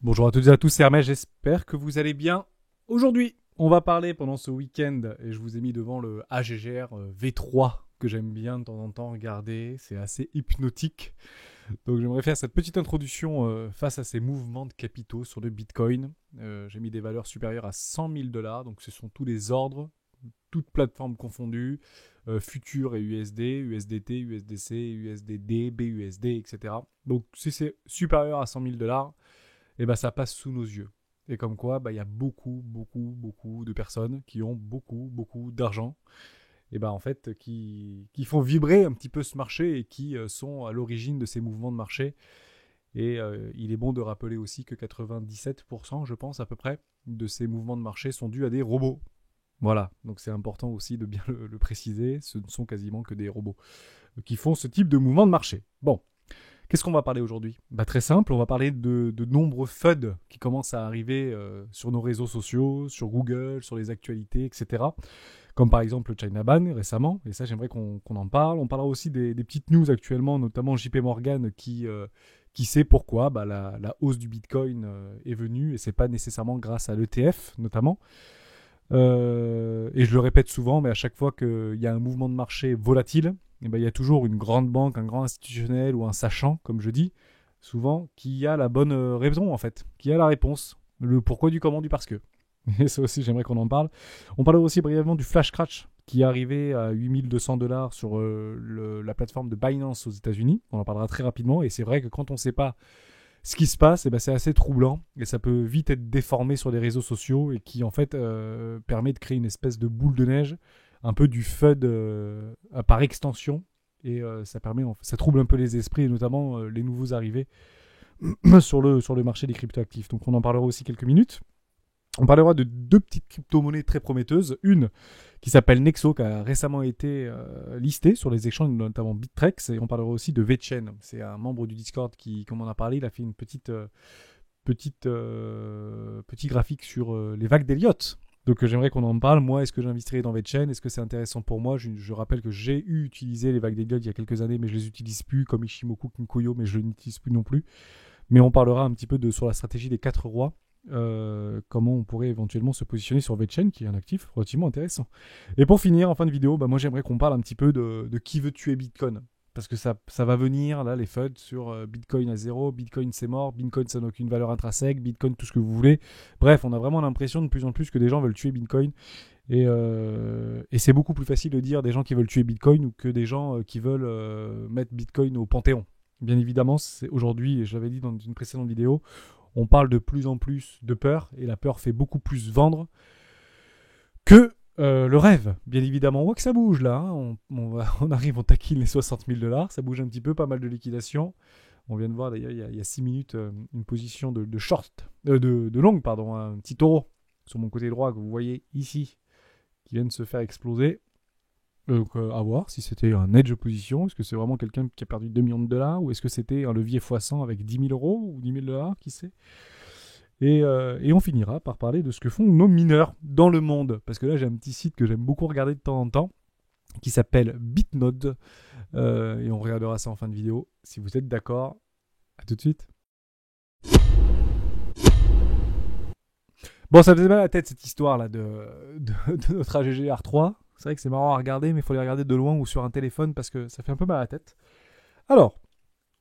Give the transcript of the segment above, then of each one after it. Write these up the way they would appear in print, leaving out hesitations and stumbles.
Bonjour à toutes et à tous, c'est Hermès, j'espère que vous allez bien. Aujourd'hui, on va parler pendant ce week-end, et je vous ai mis devant le AGGR V3, que j'aime bien de temps en temps regarder, c'est assez hypnotique. Donc j'aimerais faire cette petite introduction face à ces mouvements de capitaux sur le Bitcoin. J'ai mis des valeurs supérieures à 100 000 dollars, donc ce sont tous les ordres, toutes plateformes confondues, futures et USD, USDT, USDC, USDD, BUSD, etc. Donc si c'est supérieur à 100 000 dollars, et ben ça passe sous nos yeux. Et comme quoi, il y a beaucoup de personnes qui ont beaucoup d'argent, et ben en fait, qui font vibrer un petit peu ce marché et qui sont à l'origine de ces mouvements de marché. Et il est bon de rappeler aussi que 97%, je pense à peu près, de ces mouvements de marché sont dus à des robots. Voilà, donc c'est important aussi de bien le préciser, ce ne sont quasiment que des robots qui font ce type de mouvement de marché. Bon, qu'est-ce qu'on va parler aujourd'hui? Très simple, on va parler de nombreux FUD qui commencent à arriver sur nos réseaux sociaux, sur Google, sur les actualités, etc. Comme par exemple le China Ban récemment, et ça j'aimerais qu'on en parle. On parlera aussi des petites news actuellement, notamment JP Morgan qui sait pourquoi la hausse du Bitcoin est venue, et c'est pas nécessairement grâce à l'ETF notamment. Et je le répète souvent, mais à chaque fois qu'il y a un mouvement de marché volatile, il y a toujours une grande banque, un grand institutionnel ou un sachant, comme je dis, souvent, qui a la bonne raison en fait, qui a la réponse. Le pourquoi du comment du parce que. Et ça aussi, j'aimerais qu'on en parle. On parlera aussi brièvement du flash crash qui est arrivé à 8200 dollars sur la plateforme de Binance aux États-Unis. On en parlera très rapidement. Et c'est vrai que quand on ne sait pas ce qui se passe, c'est assez troublant et ça peut vite être déformé sur les réseaux sociaux et qui en fait permet de créer une espèce de boule de neige, un peu du FUD par extension, et ça trouble un peu les esprits et notamment les nouveaux arrivés sur le marché des cryptoactifs. Donc on en parlera aussi quelques minutes. On parlera de deux petites crypto-monnaies très prometteuses. Une qui s'appelle Nexo, qui a récemment été listée sur les échanges, notamment Bittrex. Et on parlera aussi de VeChain. C'est un membre du Discord qui, comme on en a parlé, il a fait une petit graphique sur les vagues d'Elliott. Donc j'aimerais qu'on en parle. Moi, est-ce que j'investirais dans VeChain? Est-ce que c'est intéressant pour moi? Je rappelle que j'ai utilisé les vagues d'Elliott il y a quelques années, mais je les utilise plus, comme Ishimoku Kinkoyo, mais je ne l'utilise plus non plus. Mais on parlera un petit peu sur la stratégie des 4 rois. Comment on pourrait éventuellement se positionner sur VeChain, qui est un actif relativement intéressant. Et pour finir, en fin de vidéo, moi j'aimerais qu'on parle un petit peu de qui veut tuer Bitcoin. Parce que ça va venir, là, les FUD sur Bitcoin à zéro, Bitcoin c'est mort, Bitcoin ça n'a aucune valeur intrinsèque, Bitcoin tout ce que vous voulez. Bref, on a vraiment l'impression de plus en plus que des gens veulent tuer Bitcoin. Et c'est beaucoup plus facile de dire des gens qui veulent tuer Bitcoin ou que des gens qui veulent mettre Bitcoin au Panthéon. Bien évidemment, c'est aujourd'hui, et je l'avais dit dans une précédente vidéo, on parle de plus en plus de peur, et la peur fait beaucoup plus vendre que le rêve. Bien évidemment, on voit que ça bouge là, hein. On arrive, on taquine les 60 000 dollars, ça bouge un petit peu, pas mal de liquidations. On vient de voir d'ailleurs il y a 6 minutes une position de short, de longue, pardon, un petit taureau sur mon côté droit que vous voyez ici, qui vient de se faire exploser. Donc à voir si c'était un edge position, est-ce que c'est vraiment quelqu'un qui a perdu 2 millions de dollars, ou est-ce que c'était un levier x100 avec 10 000 euros ou 10 000 dollars, qui sait. Et on finira par parler de ce que font nos mineurs dans le monde. Parce que là, j'ai un petit site que j'aime beaucoup regarder de temps en temps, qui s'appelle Bitnode. Et on regardera ça en fin de vidéo. Si vous êtes d'accord, à tout de suite. Bon, ça faisait mal à la tête cette histoire là de notre AGG R3. C'est vrai que c'est marrant à regarder, mais il faut les regarder de loin ou sur un téléphone parce que ça fait un peu mal à la tête. Alors,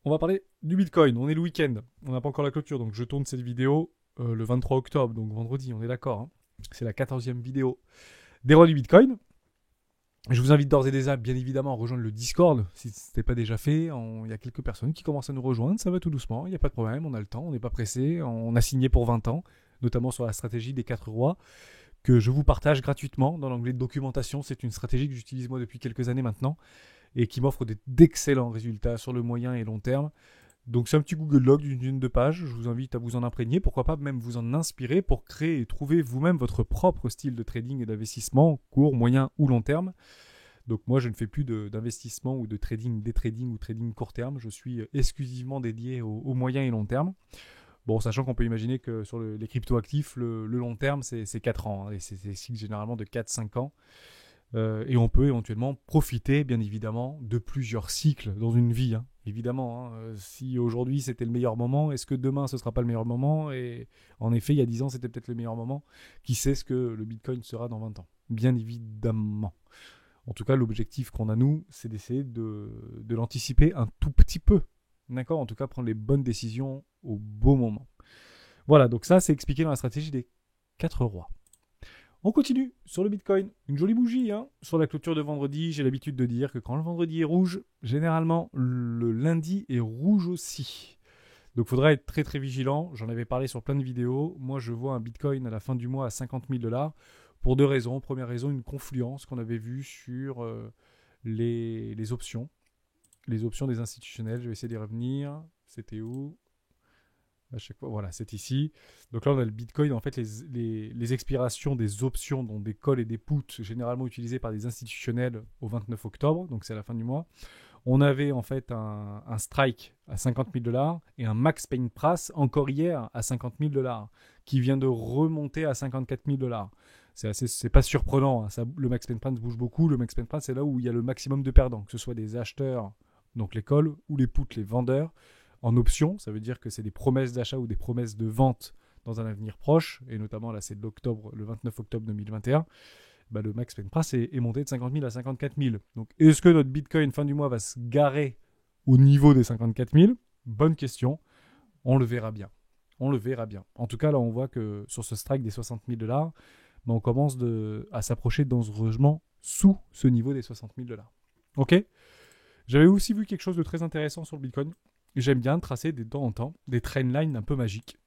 on va parler du Bitcoin. On est le week-end. On n'a pas encore la clôture, donc je tourne cette vidéo le 23 octobre, donc vendredi, on est d'accord. Hein. C'est la 14e vidéo des rois du Bitcoin. Je vous invite d'ores et déjà, bien évidemment, à rejoindre le Discord, si ce n'était pas déjà fait. Il y a quelques personnes qui commencent à nous rejoindre, ça va tout doucement, il n'y a pas de problème, on a le temps, on n'est pas pressé. On a signé pour 20 ans, notamment sur la stratégie des 4 rois, que je vous partage gratuitement dans l'onglet de documentation. C'est une stratégie que j'utilise moi depuis quelques années maintenant, et qui m'offre d'excellents résultats sur le moyen et long terme. Donc c'est un petit Google Log d'une dizaine de pages, je vous invite à vous en imprégner, pourquoi pas même vous en inspirer pour créer et trouver vous-même votre propre style de trading et d'investissement, court, moyen ou long terme. Donc moi je ne fais plus d'investissement ou de trading, day trading ou trading court terme, je suis exclusivement dédié au moyen et long terme. Bon, sachant qu'on peut imaginer que sur les cryptoactifs, le long terme c'est 4 ans, hein, et c'est des cycles généralement de 4-5 ans. Et on peut éventuellement profiter, bien évidemment, de plusieurs cycles dans une vie. Hein. Évidemment, hein. Si aujourd'hui c'était le meilleur moment, est-ce que demain ce ne sera pas le meilleur moment? Et en effet, il y a 10 ans, c'était peut-être le meilleur moment. Qui sait ce que le Bitcoin sera dans 20 ans? Bien évidemment. En tout cas, l'objectif qu'on a, nous, c'est d'essayer de l'anticiper un tout petit peu. D'accord? En tout cas, prendre les bonnes décisions au bon moment. Voilà, donc ça, c'est expliqué dans la stratégie des 4 rois. On continue sur le Bitcoin. Une jolie bougie, hein. Sur la clôture de vendredi, j'ai l'habitude de dire que quand le vendredi est rouge, généralement, le lundi est rouge aussi. Donc, il faudra être très très vigilant. J'en avais parlé sur plein de vidéos. Moi, je vois un Bitcoin à la fin du mois à 50 000 $. Pour 2 raisons. Première raison, une confluence qu'on avait vue sur les options. Les options des institutionnels. Je vais essayer d'y revenir. C'était où? À chaque fois, voilà, c'est ici. Donc là, on a le Bitcoin. En fait, les expirations des options, dont des calls et des puts, généralement utilisées par des institutionnels au 29 octobre. Donc c'est à la fin du mois. On avait en fait un strike à 50 000 $ et un max pain price encore hier à 50 000 $, qui vient de remonter à 54 000 $. C'est pas surprenant. Hein. Ça, le max pain price bouge beaucoup. Le max pain price, c'est là où il y a le maximum de perdants, que ce soit des acheteurs, donc les calls, ou les puts, les vendeurs. En option, ça veut dire que c'est des promesses d'achat ou des promesses de vente dans un avenir proche, et notamment là c'est le 29 octobre 2021, bah, le max pain price est monté de 50 000 à 54 000. Donc est-ce que notre Bitcoin fin du mois va se garer au niveau des 54 000? Bonne question, on le verra bien. On le verra bien. En tout cas, là on voit que sur ce strike des 60 000 $, bah, on commence à s'approcher dangereusement sous ce niveau des 60 000 $. Ok. J'avais aussi vu quelque chose de très intéressant sur le Bitcoin. J'aime bien tracer de temps en temps des trendlines un peu magiques.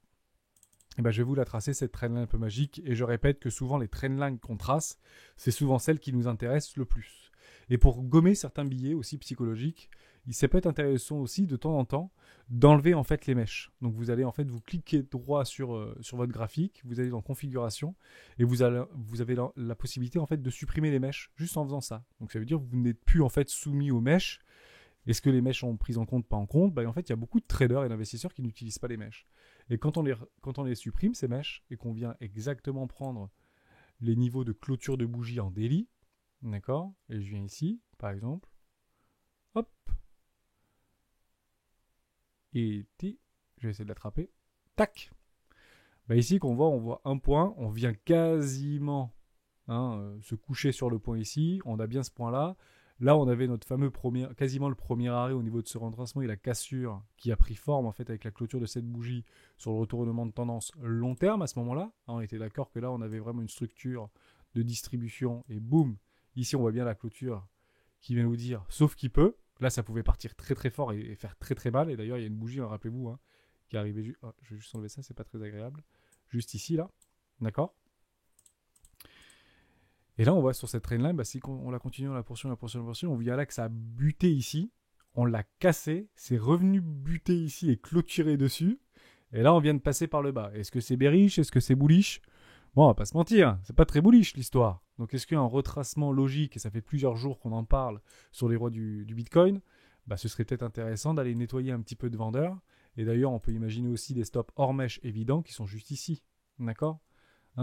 Et ben, je vais vous la tracer, cette trendline un peu magique. Et je répète que souvent, les trendlines qu'on trace, c'est souvent celles qui nous intéressent le plus. Et pour gommer certains billets aussi psychologiques, ça peut être intéressant aussi de temps en temps d'enlever en fait les mèches. Donc vous allez en fait vous cliquer droit sur votre graphique, vous allez dans configuration et vous avez la possibilité en fait de supprimer les mèches juste en faisant ça. Donc ça veut dire que vous n'êtes plus en fait soumis aux mèches. Est-ce que les mèches sont prises en compte, pas en compte? En fait, il y a beaucoup de traders et d'investisseurs qui n'utilisent pas les mèches. Et quand on les supprime, ces mèches, et qu'on vient exactement prendre les niveaux de clôture de bougie en daily, d'accord? Et je viens ici, par exemple, hop, et je vais essayer de l'attraper, tac! Ici, on voit un point, on vient quasiment se coucher sur le point ici, on a bien ce point-là. Là, on avait notre fameux quasiment le premier arrêt au niveau de ce retracement et la cassure qui a pris forme en fait avec la clôture de cette bougie sur le retournement de tendance long terme à ce moment-là. On était d'accord que là, on avait vraiment une structure de distribution et boum, ici on voit bien la clôture qui vient nous dire sauf qui peut. Là, ça pouvait partir très très fort et faire très très mal. Et d'ailleurs, il y a une bougie, rappelez-vous, qui est arrivée. Je vais juste enlever ça, c'est pas très agréable. Juste ici, là, d'accord. Et là, on voit sur cette trendline, si on la continue, on la poursuit, on vient là que ça a buté ici, on l'a cassé, c'est revenu buter ici et clôturer dessus, et là, on vient de passer par le bas. Est-ce que c'est bearish? Est-ce que c'est bullish? Bon, on va pas se mentir, c'est pas très bullish l'histoire. Donc, est-ce qu'il y a un retracement logique, et ça fait plusieurs jours qu'on en parle sur les rois du Bitcoin, ce serait peut-être intéressant d'aller nettoyer un petit peu de vendeurs. Et d'ailleurs, on peut imaginer aussi des stops hors mèche évidents qui sont juste ici, d'accord?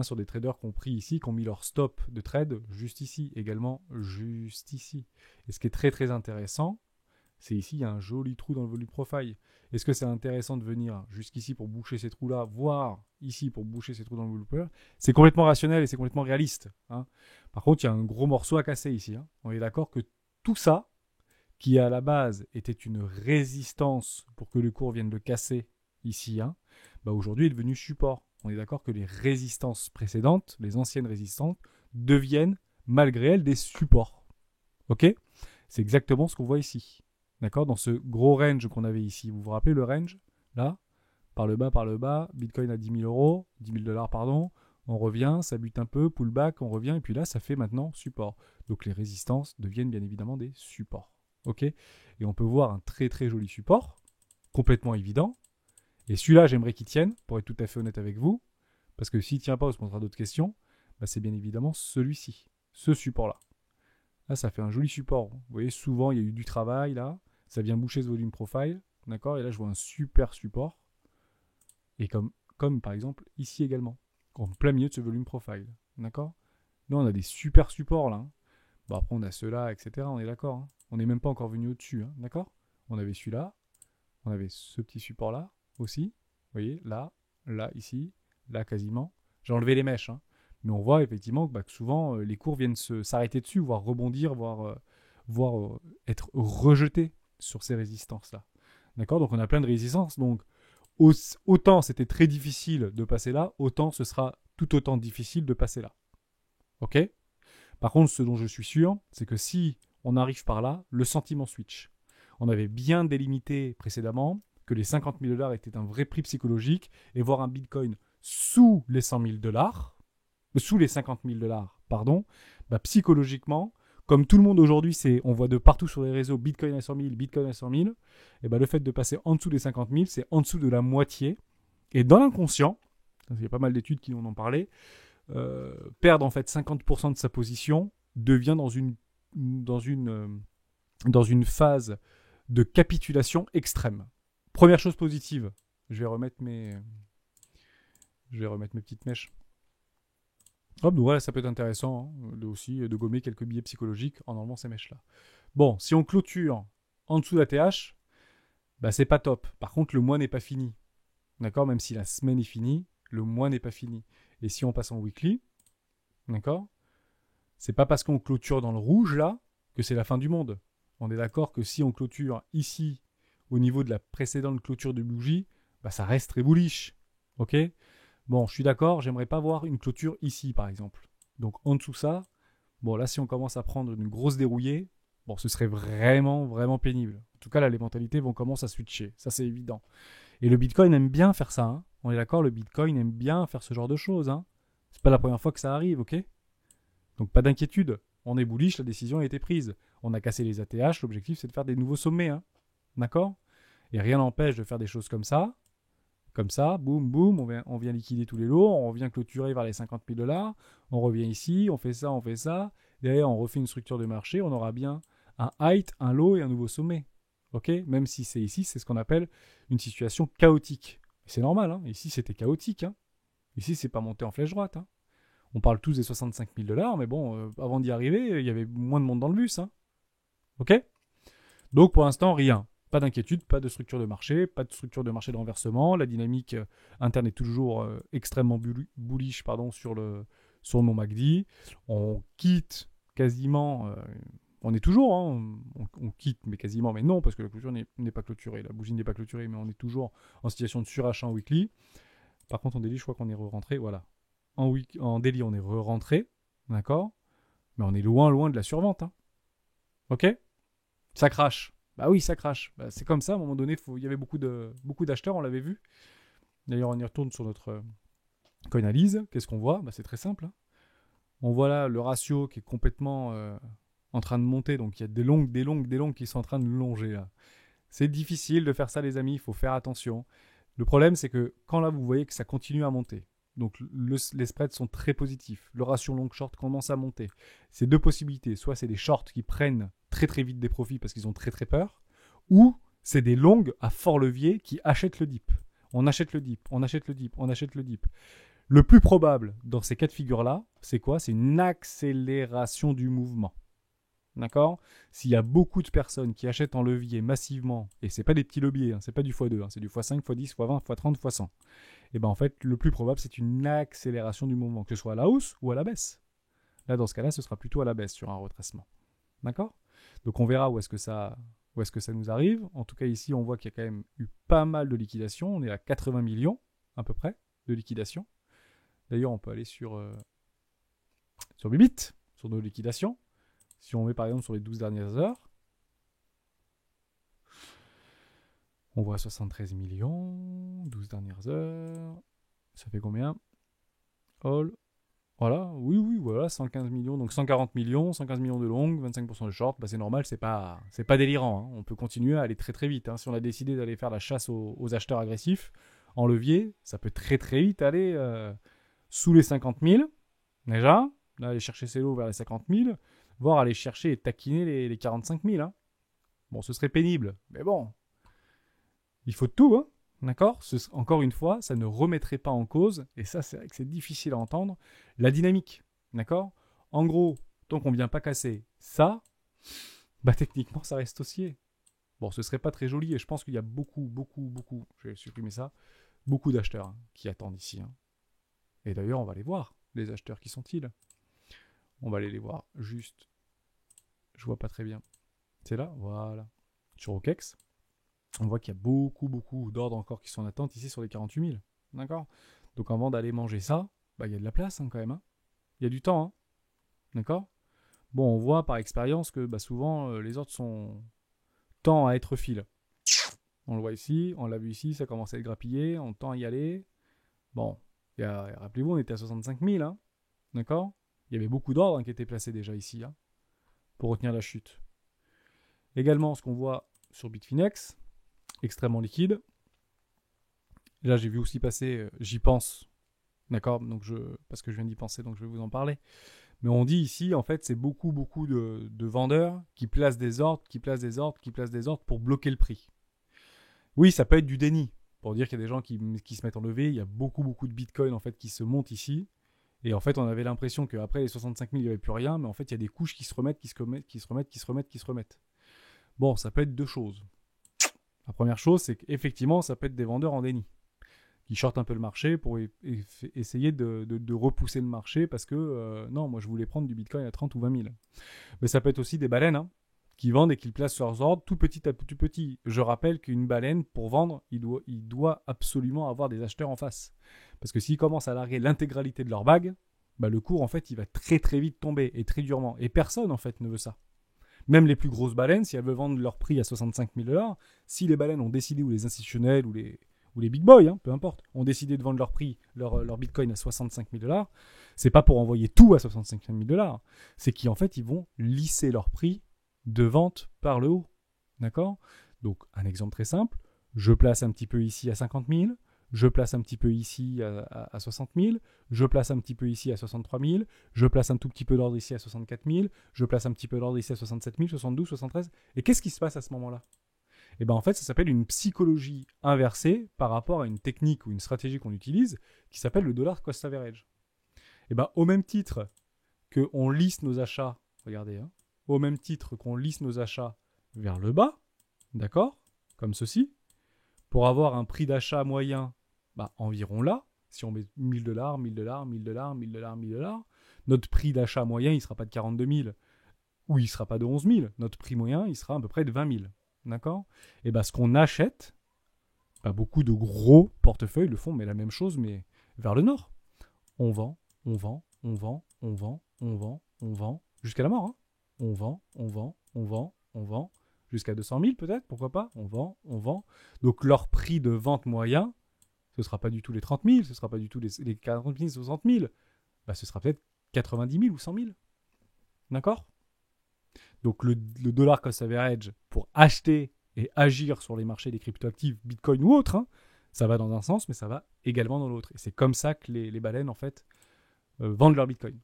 Sur des traders qui ont pris ici, qui ont mis leur stop de trade juste ici, également juste ici. Et ce qui est très très intéressant, c'est ici, il y a un joli trou dans le volume profile. Est-ce que c'est intéressant de venir jusqu'ici pour boucher ces trous-là, voire ici pour boucher ces trous dans le volume profile? C'est complètement rationnel et c'est complètement réaliste. Par contre, il y a un gros morceau à casser ici. On est d'accord que tout ça, qui à la base était une résistance pour que le cours vienne le casser ici, aujourd'hui est devenu support. On est d'accord que les résistances précédentes, les anciennes résistances, deviennent, malgré elles, des supports. Ok? C'est exactement ce qu'on voit ici. D'accord? Dans ce gros range qu'on avait ici. Vous vous rappelez le range? Là, par le bas, Bitcoin à 10 000 euros, 10 000 $, pardon. On revient, ça bute un peu, pullback, on revient, et puis là, ça fait maintenant support. Donc les résistances deviennent bien évidemment des supports. Ok? Et on peut voir un très très joli support, complètement évident. Et celui-là, j'aimerais qu'il tienne, pour être tout à fait honnête avec vous, parce que s'il ne tient pas, on se posera d'autres questions, c'est bien évidemment celui-ci, ce support-là. Là, ça fait un joli support. Vous voyez, souvent, il y a eu du travail, là, ça vient boucher ce volume profile, d'accord? Et là, je vois un super support, et comme par exemple ici également, en plein milieu de ce volume profile, d'accord? Là, on a des super supports, là. Bon, après, on a ceux-là, etc. On est d'accord. Hein. On n'est même pas encore venu au-dessus. Hein, d'accord? On avait celui-là. On avait ce petit support-là aussi. Vous voyez, là, ici, là, quasiment. J'ai enlevé les mèches. Hein. Mais on voit effectivement que souvent, les cours viennent s'arrêter dessus, voire rebondir, voire être rejetés sur ces résistances-là. D'accord? Donc, on a plein de résistances. Donc, autant c'était très difficile de passer là, autant ce sera tout autant difficile de passer là. Ok? Par contre, ce dont je suis sûr, c'est que si on arrive par là, le sentiment switch. On avait bien délimité précédemment que les 50 000 $ étaient un vrai prix psychologique et voir un Bitcoin sous les 100 000 $, sous les 50 000 $, pardon, psychologiquement, comme tout le monde aujourd'hui, on voit de partout sur les réseaux Bitcoin à 100 000, Bitcoin à 100 000, et le fait de passer en dessous des 50 000, c'est en dessous de la moitié. Et dans l'inconscient, il y a pas mal d'études qui en ont parlé, perdre en fait 50% de sa position devient dans une phase de capitulation extrême. Première chose positive, je vais remettre mes petites mèches. Hop, donc voilà, ça peut être intéressant aussi de gommer quelques biais psychologiques en enlevant ces mèches-là. Bon, si on clôture en dessous d'ATH, c'est pas top. Par contre, le mois n'est pas fini. D'accord? Même si la semaine est finie, le mois n'est pas fini. Et si on passe en weekly, d'accord? C'est pas parce qu'on clôture dans le rouge là que c'est la fin du monde. On est d'accord que si on clôture ici au niveau de la précédente clôture de bougie, ça reste très bullish. Ok? Bon, je suis d'accord, j'aimerais pas voir une clôture ici par exemple. Donc en dessous ça, bon là si on commence à prendre une grosse dérouillée, bon ce serait vraiment vraiment pénible. En tout cas là les mentalités vont commencer à switcher, ça c'est évident. Et le Bitcoin aime bien faire ça, hein. On est d'accord, le Bitcoin aime bien faire ce genre de choses, hein. C'est pas la première fois que ça arrive, ok? Donc pas d'inquiétude, on est bullish, la décision a été prise. On a cassé les ATH, l'objectif c'est de faire des nouveaux sommets, hein. D'accord? Et rien n'empêche de faire des choses comme ça, boum, boum, on vient liquider tous les lots, on revient clôturer vers les 50 000 $, on revient ici, on fait ça, derrière on refait une structure de marché, on aura bien un height, un low et un nouveau sommet. Ok? Même si c'est ici, c'est ce qu'on appelle une situation chaotique. C'est normal, hein. Ici c'était chaotique, hein. Ici c'est pas monté en flèche droite, hein. On parle tous des 65 000 $, mais bon, avant d'y arriver, il y avait moins de monde dans le bus, hein. Ok? Donc pour l'instant, rien. Pas d'inquiétude, pas de structure de marché, pas de structure de marché de renversement. La dynamique interne est toujours extrêmement bullish sur mon MACD. On quitte quasiment... on est toujours, hein, on quitte, mais quasiment, mais non, parce que la clôture n'est pas clôturée. La bougie n'est pas clôturée, mais on est toujours en situation de surachat en weekly. Par contre, en daily, je crois qu'on est re-rentré. Voilà. En daily, on est re-rentré. D'accord? Mais on est loin, loin de la survente. Hein. Ok? Ça crache. Bah oui, ça crache. C'est comme ça, à un moment donné, il y avait beaucoup d'acheteurs, on l'avait vu. D'ailleurs, on y retourne sur notre coinalyse. Qu'est-ce qu'on voit? C'est très simple. Hein. On voit là le ratio qui est complètement en train de monter. Donc, il y a des longues qui sont en train de longer. Là. C'est difficile de faire ça, les amis. Il faut faire attention. Le problème, c'est que quand là, vous voyez que ça continue à monter. Donc, les spreads sont très positifs. Le ratio long-short commence à monter. C'est deux possibilités. Soit c'est des shorts qui prennent très très vite des profits parce qu'ils ont très très peur, ou c'est des longues à fort levier qui achètent le dip. On achète le dip, on achète le dip, on achète le dip. Le plus probable dans ces cas de figure-là, c'est quoi? C'est une accélération du mouvement. D'accord? S'il y a beaucoup de personnes qui achètent en levier massivement, et c'est pas des petits leviers, hein, c'est pas du x2, hein, c'est du x5, x10, x20, x30, x100. Et en fait, le plus probable, c'est une accélération du mouvement, que ce soit à la hausse ou à la baisse. Là, dans ce cas-là, ce sera plutôt à la baisse sur un retracement. D'accord? Donc on verra où est-ce que ça nous arrive. En tout cas, ici, on voit qu'il y a quand même eu pas mal de liquidations. On est à 80 millions, à peu près, de liquidations. D'ailleurs, on peut aller sur Bybit, sur nos liquidations. Si on met par exemple sur les 12 dernières heures, on voit 73 millions, 12 dernières heures. Ça fait combien? All. Voilà, oui, voilà, 115 millions, donc 140 millions, 115 millions de longues, 25% de short, c'est normal, c'est pas délirant. Hein. On peut continuer à aller très très vite. Hein. Si on a décidé d'aller faire la chasse aux acheteurs agressifs en levier, ça peut très très vite aller sous les 50 000, déjà, là, aller chercher ses lots vers les 50 000, voire aller chercher et taquiner les 45 000. Hein. Bon, ce serait pénible, mais bon, il faut de tout, hein. D'accord? Encore une fois, ça ne remettrait pas en cause, et ça, c'est vrai que c'est difficile à entendre, la dynamique. D'accord? En gros, tant qu'on ne vient pas casser ça, bah techniquement ça reste haussier. Bon, ce serait pas très joli et je pense qu'il y a beaucoup, je vais supprimer ça, beaucoup d'acheteurs hein, qui attendent ici. Hein. Et d'ailleurs, on va les voir, les acheteurs, qui sont-ils? On va aller les voir juste, je vois pas très bien. C'est là, voilà. Sur OKEx, on voit qu'il y a beaucoup d'ordres encore qui sont en attente ici sur les 48 000. D'accord? Donc avant d'aller manger ça, bah, il y a de la place hein, quand même. Hein. Il y a du temps. Hein. D'accord? Bon, on voit par expérience que bah, souvent les ordres tendent à être fil. On le voit ici, on l'a vu ici, ça commence à être grappillé, on tend à y aller. Bon, rappelez-vous, on était à 65 000. Hein. D'accord? Il y avait beaucoup d'ordres hein, qui étaient placés déjà ici hein, pour retenir la chute. Également, ce qu'on voit sur Bitfinex, extrêmement liquide. Là, j'ai vu aussi passer, j'y pense, d'accord, donc parce que je viens d'y penser, donc je vais vous en parler. Mais on dit ici, en fait, c'est beaucoup de vendeurs qui placent des ordres, qui placent des ordres pour bloquer le prix. Oui, ça peut être du déni, pour dire qu'il y a des gens qui se mettent en levée. Il y a beaucoup de Bitcoin en fait qui se montent ici. Et en fait, on avait l'impression qu'après les 65 000, il n'y avait plus rien, mais en fait, il y a des couches qui se remettent. Bon, ça peut être deux choses. La première chose, c'est qu'effectivement, ça peut être des vendeurs en déni qui shortent un peu le marché pour essayer de repousser le marché parce que non, moi je voulais prendre du Bitcoin à 30 ou 20 000. Mais ça peut être aussi des baleines hein, qui vendent et qui placent leurs ordres tout petit à tout petit. Je rappelle qu'une baleine, pour vendre, il doit absolument avoir des acheteurs en face. Parce que s'ils commencent à larguer l'intégralité de leur bague, bah, le cours en fait il va très vite tomber et très durement. Et personne en fait ne veut ça. Même les plus grosses baleines, si elles veulent vendre leur prix à 65 000 $, si les baleines ont décidé, ou les institutionnels, ou les big boys, hein, peu importe, ont décidé de vendre leur prix, leur bitcoin à 65 000 $, c'est pas pour envoyer tout à 65 000 $, c'est qu'en fait, ils vont lisser leur prix de vente par le haut. D'accord? Donc, un exemple très simple, je place un petit peu ici à 50 000, je place un petit peu ici à 60 000, je place un petit peu ici à 63 000, je place un tout petit peu d'ordre ici à 64 000, je place un petit peu d'ordre ici à 67 000, 72, 73. Et qu'est-ce qui se passe à ce moment-là? Et bien en fait, ça s'appelle une psychologie inversée par rapport à une technique ou une stratégie qu'on utilise qui s'appelle le dollar cost average. Et bien au même titre qu'on lisse nos achats, regardez, hein, au même titre qu'on lisse nos achats vers le bas, d'accord, comme ceci, pour avoir un prix d'achat moyen bah, environ là, si on met 1000 $, 1000 $, 1000 $, 1000 $, 1000 $, notre prix d'achat moyen, il ne sera pas de 42 000 ou il ne sera pas de 11 000. Notre prix moyen, il sera à peu près de 20 000. D'accord? Et bah, ce qu'on achète, bah, beaucoup de gros portefeuilles le font, mais la même chose, mais vers le nord. On vend, jusqu'à la mort. Hein. On vend, jusqu'à 200 000 peut-être, pourquoi pas? On vend. Donc leur prix de vente moyen, ce ne sera pas du tout les 30 000, ce ne sera pas du tout les 40 000, 60 000. Bah, ce sera peut-être 90 000 ou 100 000. D'accord? Donc le dollar cost average pour acheter et agir sur les marchés des cryptoactifs, Bitcoin ou autres, hein, ça va dans un sens, mais ça va également dans l'autre. Et c'est comme ça que les baleines, en fait, vendent leur Bitcoin.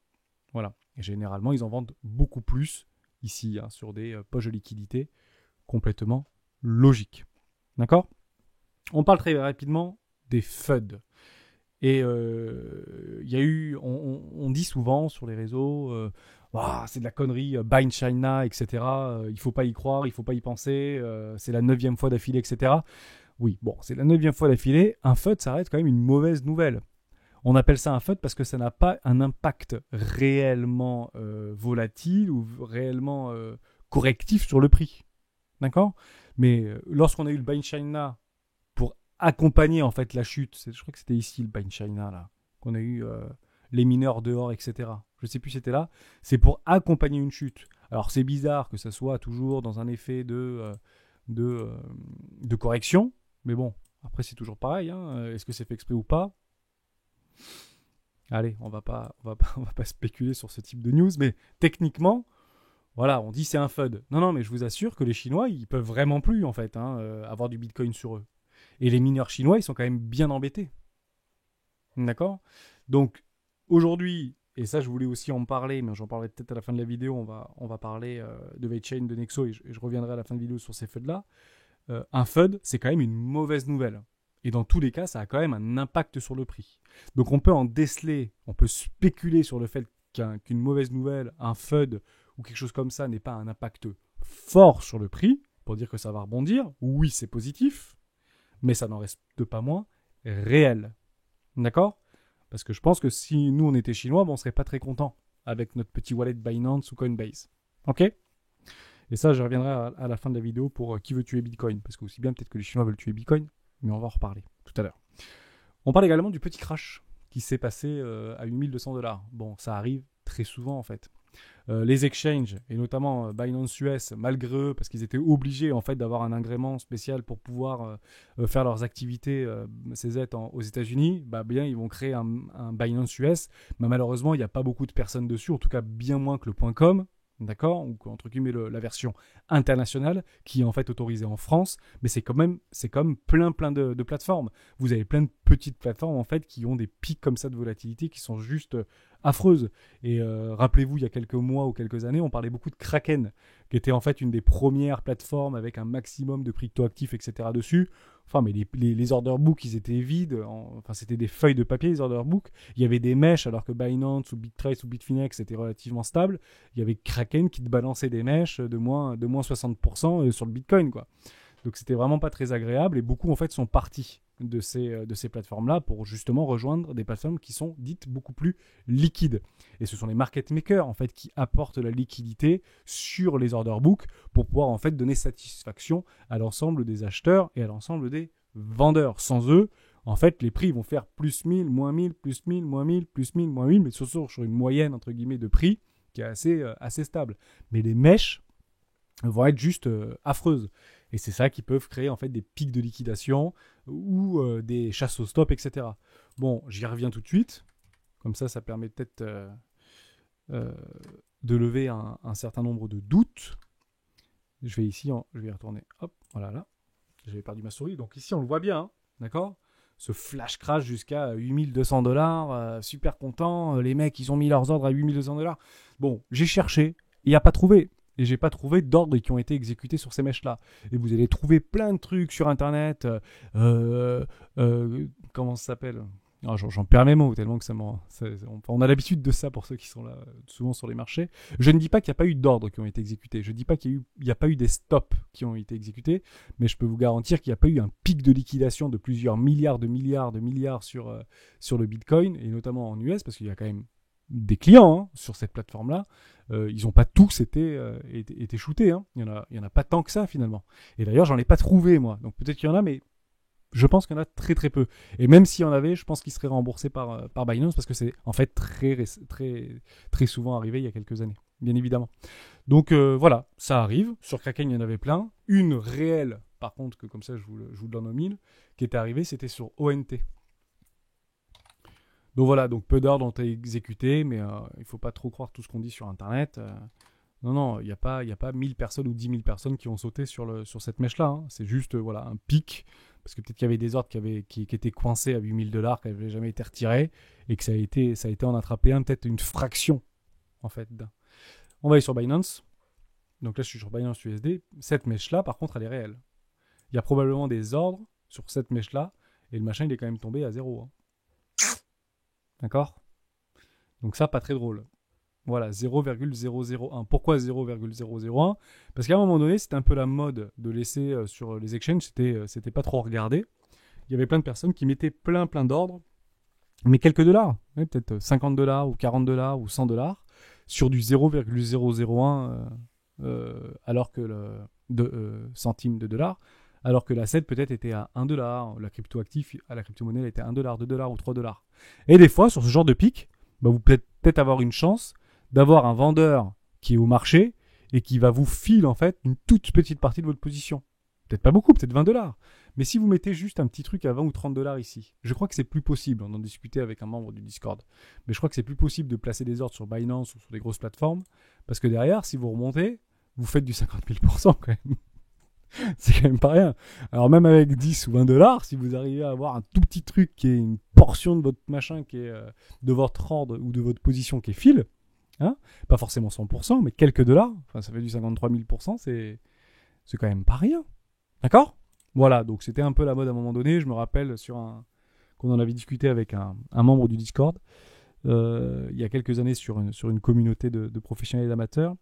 Voilà. Et généralement, ils en vendent beaucoup plus ici, hein, sur des poches de liquidité complètement logiques. D'accord? On parle très rapidement des FUD. Et il y a eu, on dit souvent sur les réseaux, c'est de la connerie, Buy in China, etc. Il ne faut pas y croire, il ne faut pas y penser, c'est la 9e fois d'affilée, etc. Oui, bon, c'est la 9e fois d'affilée. Un FUD, ça reste quand même une mauvaise nouvelle. On appelle ça un FUD parce que ça n'a pas un impact réellement volatile ou réellement correctif sur le prix. D'accord? Mais lorsqu'on a eu le Buy in China pour accompagner en fait la chute, je crois que c'était ici le Buy in China, là, qu'on a eu les mineurs dehors, etc. Je ne sais plus si c'était là. C'est pour accompagner une chute. Alors c'est bizarre que ça soit toujours dans un effet de correction, mais bon, après c'est toujours pareil. Hein. Est-ce que c'est fait exprès ou pas? Allez, on va pas spéculer sur ce type de news, mais techniquement, voilà, on dit c'est un FUD. Non, mais je vous assure que les Chinois, ils peuvent vraiment plus en fait avoir du Bitcoin sur eux. Et les mineurs chinois, ils sont quand même bien embêtés. D'accord? Donc aujourd'hui, et ça je voulais aussi en parler, mais j'en parlerai peut-être à la fin de la vidéo, on va parler de VeChain, de Nexo, et je reviendrai à la fin de la vidéo sur ces FUD-là. Un FUD, c'est quand même une mauvaise nouvelle. Et dans tous les cas, ça a quand même un impact sur le prix. Donc on peut en déceler, on peut spéculer sur le fait qu'une mauvaise nouvelle, un FUD ou quelque chose comme ça n'ait pas un impact fort sur le prix, pour dire que ça va rebondir, oui, c'est positif, mais ça n'en reste pas moins réel. D'accord ? Parce que je pense que si nous, on était chinois, on ne serait pas très content avec notre petit wallet Binance ou Coinbase. Ok ? Et ça, je reviendrai à la fin de la vidéo pour qui veut tuer Bitcoin. Parce que aussi bien peut-être que les Chinois veulent tuer Bitcoin, mais on va en reparler tout à l'heure. On parle également du petit crash qui s'est passé à 8200$. Bon, ça arrive très souvent en fait. Les exchanges, et notamment Binance US, malgré eux, parce qu'ils étaient obligés en fait d'avoir un agrément spécial pour pouvoir faire leurs activités CZ aux États-Unis, bien ils vont créer un Binance US, mais malheureusement il n'y a pas beaucoup de personnes dessus, en tout cas bien moins que le .com. D'accord, ou entre guillemets la version internationale qui est en fait autorisée en France, mais c'est comme plein de plateformes. Vous avez plein de petites plateformes en fait qui ont des pics comme ça de volatilité qui sont juste affreuses. Et rappelez-vous, il y a quelques mois ou quelques années, on parlait beaucoup de Kraken, qui était en fait une des premières plateformes avec un maximum de cryptoactifs, etc. dessus. Enfin, mais les order books, ils étaient vides. Enfin, c'était des feuilles de papier, les order books. Il y avait des mèches, alors que Binance ou Bitrace ou Bitfinex étaient relativement stables. Il y avait Kraken qui te balançait des mèches de moins 60% sur le Bitcoin, quoi. Donc, c'était vraiment pas très agréable. Et beaucoup, en fait, sont partis de ces plateformes-là pour justement rejoindre des plateformes qui sont dites beaucoup plus liquides. Et ce sont les market makers, en fait, qui apportent la liquidité sur les order books pour pouvoir, en fait, donner satisfaction à l'ensemble des acheteurs et à l'ensemble des vendeurs. Sans eux, en fait, les prix vont faire plus 1000, moins 1000, plus 1000, moins 1000, plus 1000, moins 1000, mais surtout sur une moyenne, entre guillemets, de prix qui est assez stable. Mais les mèches vont être juste affreuses. Et c'est ça qui peut créer en fait des pics de liquidation ou des chasses au stop, etc. Bon, j'y reviens tout de suite. Comme ça permet peut-être de lever un certain nombre de doutes. Je vais ici, je vais y retourner. Hop, voilà, là. J'avais perdu ma souris. Donc ici, on le voit bien, hein, d'accord ? Ce flash crash jusqu'à 8200$, super content. Les mecs, ils ont mis leurs ordres à 8200$. Bon, j'ai cherché, il n'y a pas trouvé. Et j'ai pas trouvé d'ordres qui ont été exécutés sur ces mèches-là. Et vous allez trouver plein de trucs sur Internet. Comment ça s'appelle ? J'en perds mes mots tellement que on a l'habitude de ça pour ceux qui sont là souvent sur les marchés. Je ne dis pas qu'il n'y a pas eu d'ordres qui ont été exécutés. Je ne dis pas qu'il n'y a pas eu des stops qui ont été exécutés. Mais je peux vous garantir qu'il n'y a pas eu un pic de liquidation de plusieurs milliards sur le Bitcoin. Et notamment en US, parce qu'il y a quand même des clients sur cette plateforme-là. Ils n'ont pas tous été shootés. Hein. Il y en a pas tant que ça finalement. Et d'ailleurs, j'en ai pas trouvé moi. Donc peut-être qu'il y en a, mais je pense qu'il y en a très très peu. Et même s'il y en avait, je pense qu'ils seraient remboursés par Binance parce que c'est en fait très souvent arrivé il y a quelques années, bien évidemment. Donc voilà, ça arrive. Sur Kraken, il y en avait plein. Une réelle, par contre, que comme ça je vous le donne au mille, qui était arrivée, c'était sur ONT. Donc voilà, donc peu d'ordres ont été exécutés, mais il ne faut pas trop croire tout ce qu'on dit sur Internet. Non, il n'y a pas 1000 personnes ou 10 000 personnes qui ont sauté sur cette mèche-là. Hein. C'est juste voilà, un pic, parce que peut-être qu'il y avait des ordres qui étaient coincés à 8000$, qui n'avaient jamais été retirés, et que ça a été en attrapé un, peut-être une fraction, en fait. On va aller sur Binance. Donc là, je suis sur Binance USD. Cette mèche-là, par contre, elle est réelle. Il y a probablement des ordres sur cette mèche-là, et le machin, il est quand même tombé à 0. Hein. D'accord ? Donc ça, pas très drôle. Voilà, 0,001. Pourquoi 0,001 ? Parce qu'à un moment donné, c'était un peu la mode de laisser sur les exchanges, c'était pas trop regardé. Il y avait plein de personnes qui mettaient plein d'ordres, mais quelques dollars, peut-être $50 ou $40 ou $100 sur du 0,001 alors que centimes de dollars, alors que l'asset peut-être était à $1, la crypto-actif à la crypto-monnaie elle était à $1, $2 ou $3. Et des fois, sur ce genre de pic, vous pouvez peut-être avoir une chance d'avoir un vendeur qui est au marché et qui va vous filer en fait une toute petite partie de votre position. Peut-être pas beaucoup, peut-être $20. Mais si vous mettez juste un petit truc à 20 ou $30 ici, je crois que c'est plus possible, on en discutait avec un membre du Discord, mais je crois que c'est plus possible de placer des ordres sur Binance ou sur des grosses plateformes, parce que derrière, si vous remontez, vous faites du 50 000% quand même. C'est quand même pas rien. Alors même avec 10 ou $20, si vous arrivez à avoir un tout petit truc qui est une portion de votre machin, qui est de votre ordre ou de votre position qui est file, hein, pas forcément 100%, mais quelques dollars, enfin ça fait du 53 000%, c'est quand même pas rien. D'accord ? Voilà, donc c'était un peu la mode à un moment donné. Je me rappelle qu'on en avait discuté avec un membre du Discord. il y a quelques années sur une communauté de professionnels et d'amateurs,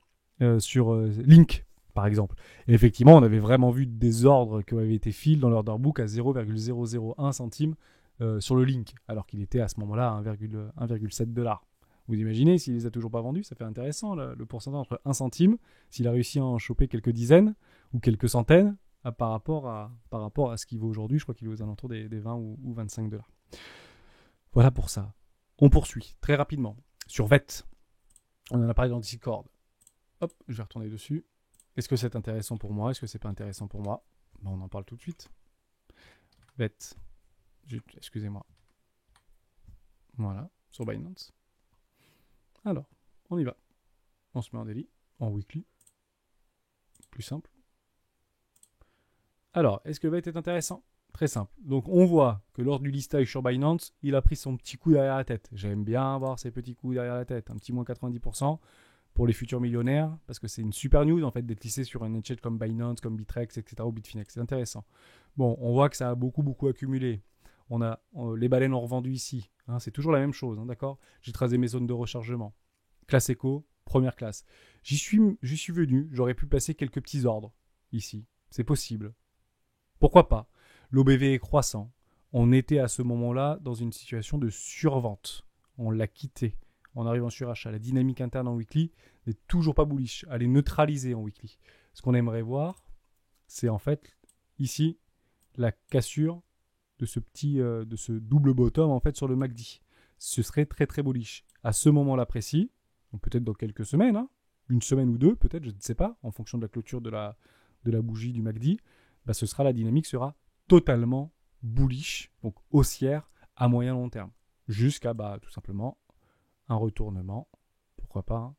sur Link, par exemple. Et effectivement, on avait vraiment vu des ordres qui avaient été fill dans l'order book à 0,001 centime sur le Link, alors qu'il était à ce moment-là à 1,7 $. Vous imaginez, s'il les a toujours pas vendus, ça fait intéressant, le pourcentage entre 1 centime, s'il a réussi à en choper quelques dizaines ou quelques centaines, par rapport à ce qu'il vaut aujourd'hui. Je crois qu'il est aux alentours des 20 ou 25 $. Voilà pour ça. On poursuit très rapidement. Sur VET, on en a parlé dans Discord. Hop, je vais retourner dessus. Est-ce que c'est intéressant pour moi? Est-ce que c'est pas intéressant pour moi? On en parle tout de suite. VET. Excusez-moi. Voilà, sur Binance. Alors, on y va. On se met en daily, en weekly. Plus simple. Alors, est-ce que VET est intéressant? Très simple. Donc, on voit que lors du listage sur Binance, il a pris son petit coup derrière la tête. J'aime bien avoir ces petits coups derrière la tête. Un petit moins 90% pour les futurs millionnaires, parce que c'est une super news, en fait, d'être listé sur un exchange comme Binance, comme Bitrex, etc., ou Bitfinex. C'est intéressant. Bon, on voit que ça a beaucoup accumulé. Les baleines ont revendu ici. Hein, c'est toujours la même chose, hein, d'accord? J'ai tracé mes zones de rechargement. Classe éco, première classe. J'y suis venu, j'aurais pu passer quelques petits ordres ici. C'est possible. Pourquoi pas? L'OBV est croissant. On était à ce moment-là dans une situation de survente. On l'a quitté en arrivant sur achat. La dynamique interne en weekly n'est toujours pas bullish. Elle est neutralisée en weekly. Ce qu'on aimerait voir, c'est en fait ici la cassure de ce double bottom en fait sur le MACD. Ce serait très bullish. À ce moment-là précis, donc peut-être dans quelques semaines, hein, une semaine ou deux, peut-être, je ne sais pas, en fonction de la clôture de la bougie du MACD, la dynamique sera totalement bullish, donc haussière à moyen long terme, jusqu'à tout simplement un retournement, pourquoi pas, hein.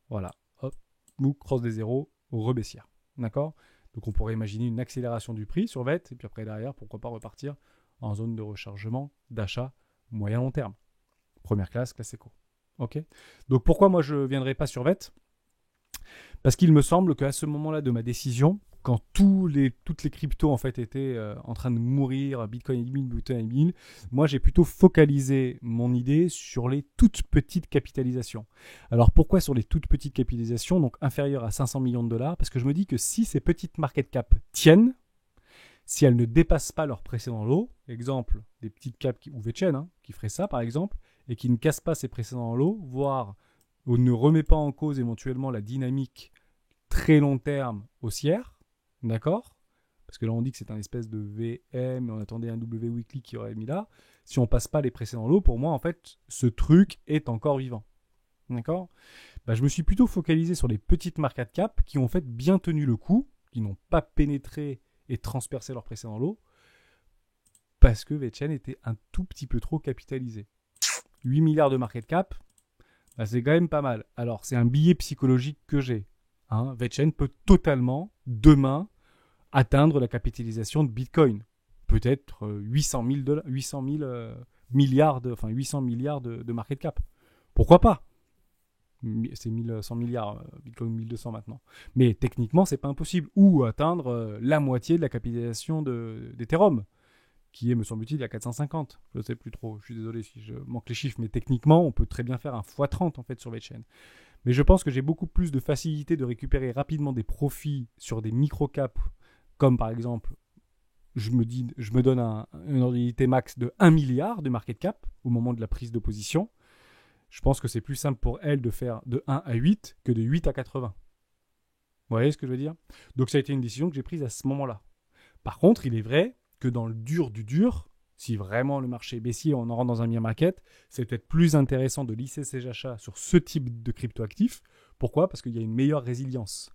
Voilà, hop, nous cross des zéros, rebaissière, d'accord? Donc on pourrait imaginer une accélération du prix sur VET, et puis après derrière, pourquoi pas repartir en zone de rechargement, d'achat moyen long terme. Première classe, classe éco. Ok. Donc pourquoi moi je ne viendrai pas sur VET? Parce qu'il me semble qu'à ce moment-là de ma décision, quand toutes les cryptos en fait étaient en train de mourir, Bitcoin et Bitcoin, moi j'ai plutôt focalisé mon idée sur les toutes petites capitalisations. Alors pourquoi sur les toutes petites capitalisations, donc inférieures à 500 millions de $? Parce que je me dis que si ces petites market cap tiennent, si elles ne dépassent pas leur précédent lot, exemple des petites caps ou VeChain qui ferait ça par exemple, et qui ne cassent pas ses précédents lots, voire ne remet pas en cause éventuellement la dynamique très long terme haussière, d'accord? Parce que là on dit que c'est un espèce de VM, et on attendait un W weekly qui aurait mis là. Si on passe pas les précédents lots, pour moi en fait, ce truc est encore vivant. D'accord? Je me suis plutôt focalisé sur les petites market cap qui ont en fait bien tenu le coup, qui n'ont pas pénétré et transpercé leur précédent lot, parce que VeChain était un tout petit peu trop capitalisé. 8 milliards de market cap, c'est quand même pas mal. Alors, c'est un billet psychologique que j'ai. Hein. VeChain peut totalement, demain, atteindre la capitalisation de Bitcoin. Peut-être 800 milliards de market cap. Pourquoi pas? C'est 1100 milliards, Bitcoin 1200 maintenant. Mais techniquement, c'est pas impossible. Ou atteindre la moitié de la capitalisation d'Ethereum, qui est, me semble-t-il, à 450. Je ne sais plus trop, je suis désolé si je manque les chiffres, mais techniquement, on peut très bien faire un x30 en fait sur VeChain. Mais je pense que j'ai beaucoup plus de facilité de récupérer rapidement des profits sur des micro-caps, comme par exemple, je me donne une ordinalité max de 1 milliard de market cap au moment de la prise de position. Je pense que c'est plus simple pour elle de faire de 1 à 8 que de 8 à 80. Vous voyez ce que je veux dire? Donc ça a été une décision que j'ai prise à ce moment-là. Par contre, il est vrai que dans le dur du dur, si vraiment le marché est baissier, on en rentre dans un bear market, c'est peut-être plus intéressant de lisser ses achats sur ce type de cryptoactifs. Pourquoi? Parce qu'il y a une meilleure résilience.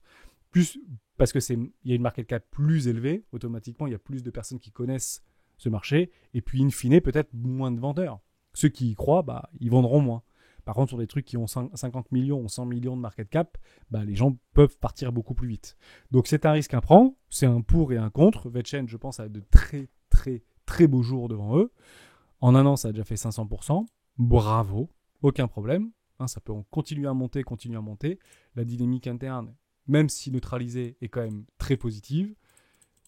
Plus parce qu'il y a une market cap plus élevée, automatiquement, il y a plus de personnes qui connaissent ce marché, et puis in fine, peut-être moins de vendeurs. Ceux qui y croient, ils vendront moins. Par contre, sur des trucs qui ont 50 millions ou 100 millions de market cap, les gens peuvent partir beaucoup plus vite. Donc c'est un risque à prendre, c'est un pour et un contre. VeChain, je pense, a de très beaux jours devant eux. En un an, ça a déjà fait 500%. Bravo, aucun problème. Ça peut continuer à monter. La dynamique interne, même si neutralisée, est quand même très positive.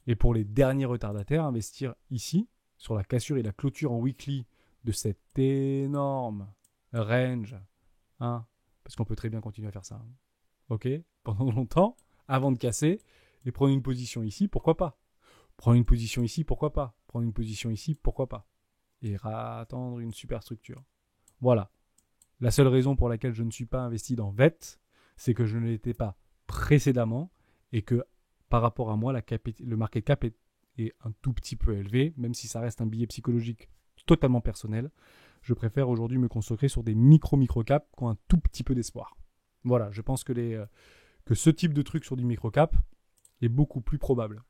Et pour les derniers retardataires, investir ici, sur la cassure et la clôture en weekly de cette énorme range, hein, parce qu'on peut très bien continuer à faire ça, hein. Ok, pendant longtemps, avant de casser, et prendre une position ici, pourquoi pas. Prendre une position ici, pourquoi pas. Prendre une position ici, pourquoi pas. Et attendre une super structure. Voilà. La seule raison pour laquelle je ne suis pas investi dans VET, c'est que je ne l'étais pas précédemment et que par rapport à moi, le market cap est un tout petit peu élevé, même si ça reste un billet psychologique totalement personnel. Je préfère aujourd'hui me consacrer sur des micro-caps qui ont un tout petit peu d'espoir. Voilà, je pense que ce type de truc sur du micro-cap est beaucoup plus probable.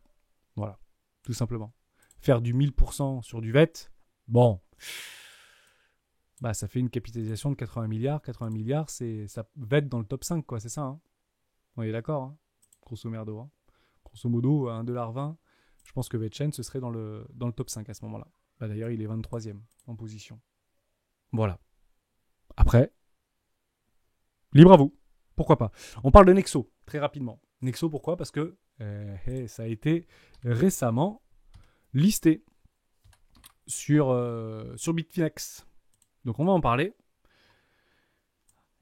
Voilà, tout simplement. Faire du 1000% sur du VET, bon, bah, ça fait une capitalisation de 80 milliards. 80 milliards, ça va être dans le top 5, quoi, c'est ça, hein. On est d'accord, hein, grosso merdo. Hein. Grosso modo, à 1,20$, je pense que VeChain, ce serait dans le top 5 à ce moment-là. Bah, d'ailleurs, il est 23e en position. Voilà. Après, libre à vous. Pourquoi pas. On parle de Nexo, très rapidement. Nexo, pourquoi ? Parce que ça a été récemment listé sur Bitfinex. Donc on va en parler.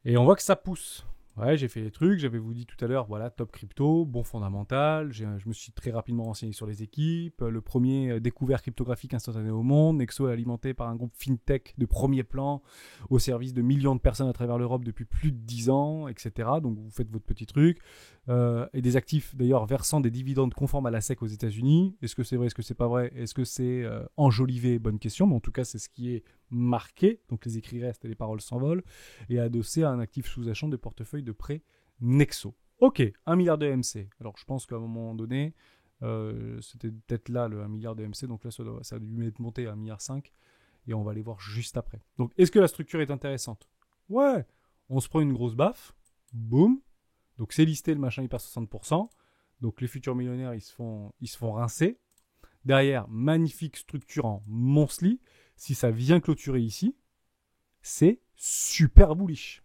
Et on voit que ça pousse. Ouais, j'ai fait les trucs, j'avais vous dit tout à l'heure, voilà, top crypto, bon fondamental. Je me suis très rapidement renseigné sur les équipes. Le premier découvert cryptographique instantané au monde. Nexo est alimenté par un groupe fintech de premier plan au service de millions de personnes à travers l'Europe depuis plus de 10 ans, etc. Donc vous faites votre petit truc. Et des actifs d'ailleurs versant des dividendes conformes à la SEC aux États-Unis. Est-ce que c'est vrai, est-ce que c'est pas vrai ? Est-ce que c'est enjolivé ? Bonne question, mais en tout cas c'est ce qui est marqué. Donc les écrits restent et les paroles s'envolent. Et adossé à un actif sous-jacent de portefeuille de prêt Nexo. Ok, 1 milliard de MC. Alors je pense qu'à un moment donné, c'était peut-être là le 1 milliard de MC, donc là ça a dû être monté à 1,5 milliard, et on va aller voir juste après. Donc est-ce que la structure est intéressante ? Ouais, on se prend une grosse baffe, boum, donc c'est listé, le machin il perd 60%, donc les futurs millionnaires ils se font rincer. Derrière, magnifique structure en Monthly, si ça vient clôturer ici, c'est super bullish.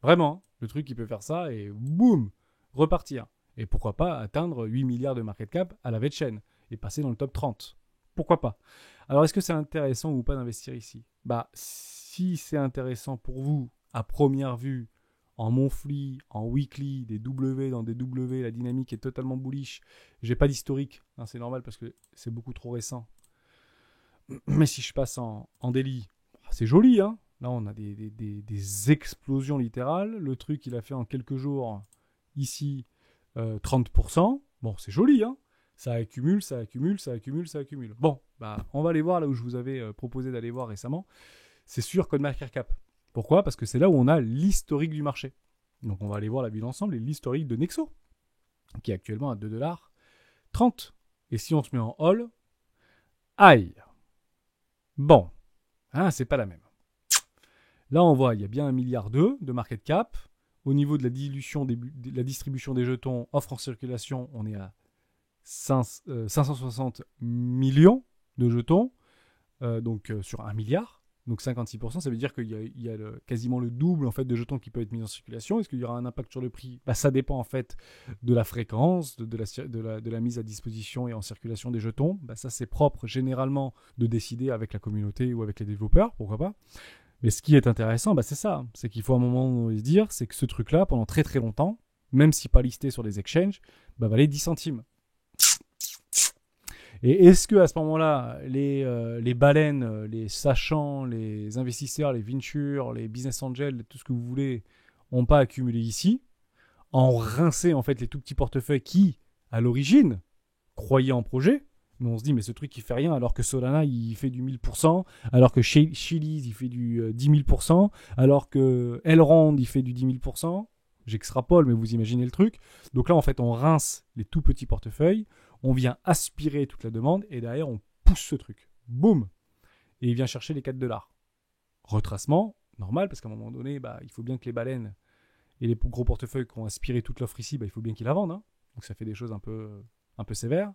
Vraiment, le truc il peut faire ça et boum, repartir. Et pourquoi pas atteindre 8 milliards de market cap à la VeChain et passer dans le top 30. Pourquoi pas ? Alors est-ce que c'est intéressant ou pas d'investir ici ? Bah si c'est intéressant pour vous à première vue, en monthly, en weekly, des W dans des W, la dynamique est totalement bullish. J'ai pas d'historique, hein, c'est normal parce que c'est beaucoup trop récent. Mais si je passe en daily, c'est joli, hein. Là, on a des explosions littérales. Le truc, il a fait en quelques jours, ici, 30%. Bon, c'est joli, hein. Ça accumule, ça accumule, ça accumule, ça accumule. Bon, bah, on va aller voir là où je vous avais proposé d'aller voir récemment. C'est sur CoinMarketCap. Pourquoi ? Parce que c'est là où on a l'historique du marché. Donc, on va aller voir la vue d'ensemble et l'historique de Nexo, qui est actuellement à 2,30$. Et si on se met en all, aïe. Bon, hein, c'est pas la même. Là, on voit, il y a bien 1,2 milliard de market cap. Au niveau de la distribution des jetons offre en circulation, on est à 560 millions de jetons, donc sur 1 milliard. Donc 56%, ça veut dire qu'il y a quasiment le double en fait, de jetons qui peuvent être mis en circulation. Est-ce qu'il y aura un impact sur le prix ? Bah, ça dépend en fait de la fréquence, de la mise à disposition et en circulation des jetons. Bah, ça, c'est propre généralement de décider avec la communauté ou avec les développeurs, pourquoi pas. Mais ce qui est intéressant, bah, c'est ça. C'est qu'il faut à un moment se dire, c'est que ce truc-là, pendant très très longtemps, même si pas listé sur les exchanges, bah, valait 10 centimes. Et est-ce que à ce moment-là, les baleines, les sachants, les investisseurs, les ventures, les business angels, tout ce que vous voulez, n'ont pas accumulé ici, en rincé en fait les tout petits portefeuilles qui, à l'origine, croyaient en projet, mais on se dit mais ce truc il fait rien alors que Solana il fait du 1000%, alors que Chiliz il fait du 10 000%, alors que Elrond il fait du 10 000%. J'extrapole, mais vous imaginez le truc. Donc là, en fait, on rince les tout petits portefeuilles, on vient aspirer toute la demande, et derrière, on pousse ce truc. Boum ! Et il vient chercher les 4$. Retracement, normal, parce qu'à un moment donné, bah, il faut bien que les baleines et les gros portefeuilles qui ont aspiré toute l'offre ici, bah, il faut bien qu'ils la vendent. Hein. Donc ça fait des choses un peu sévères.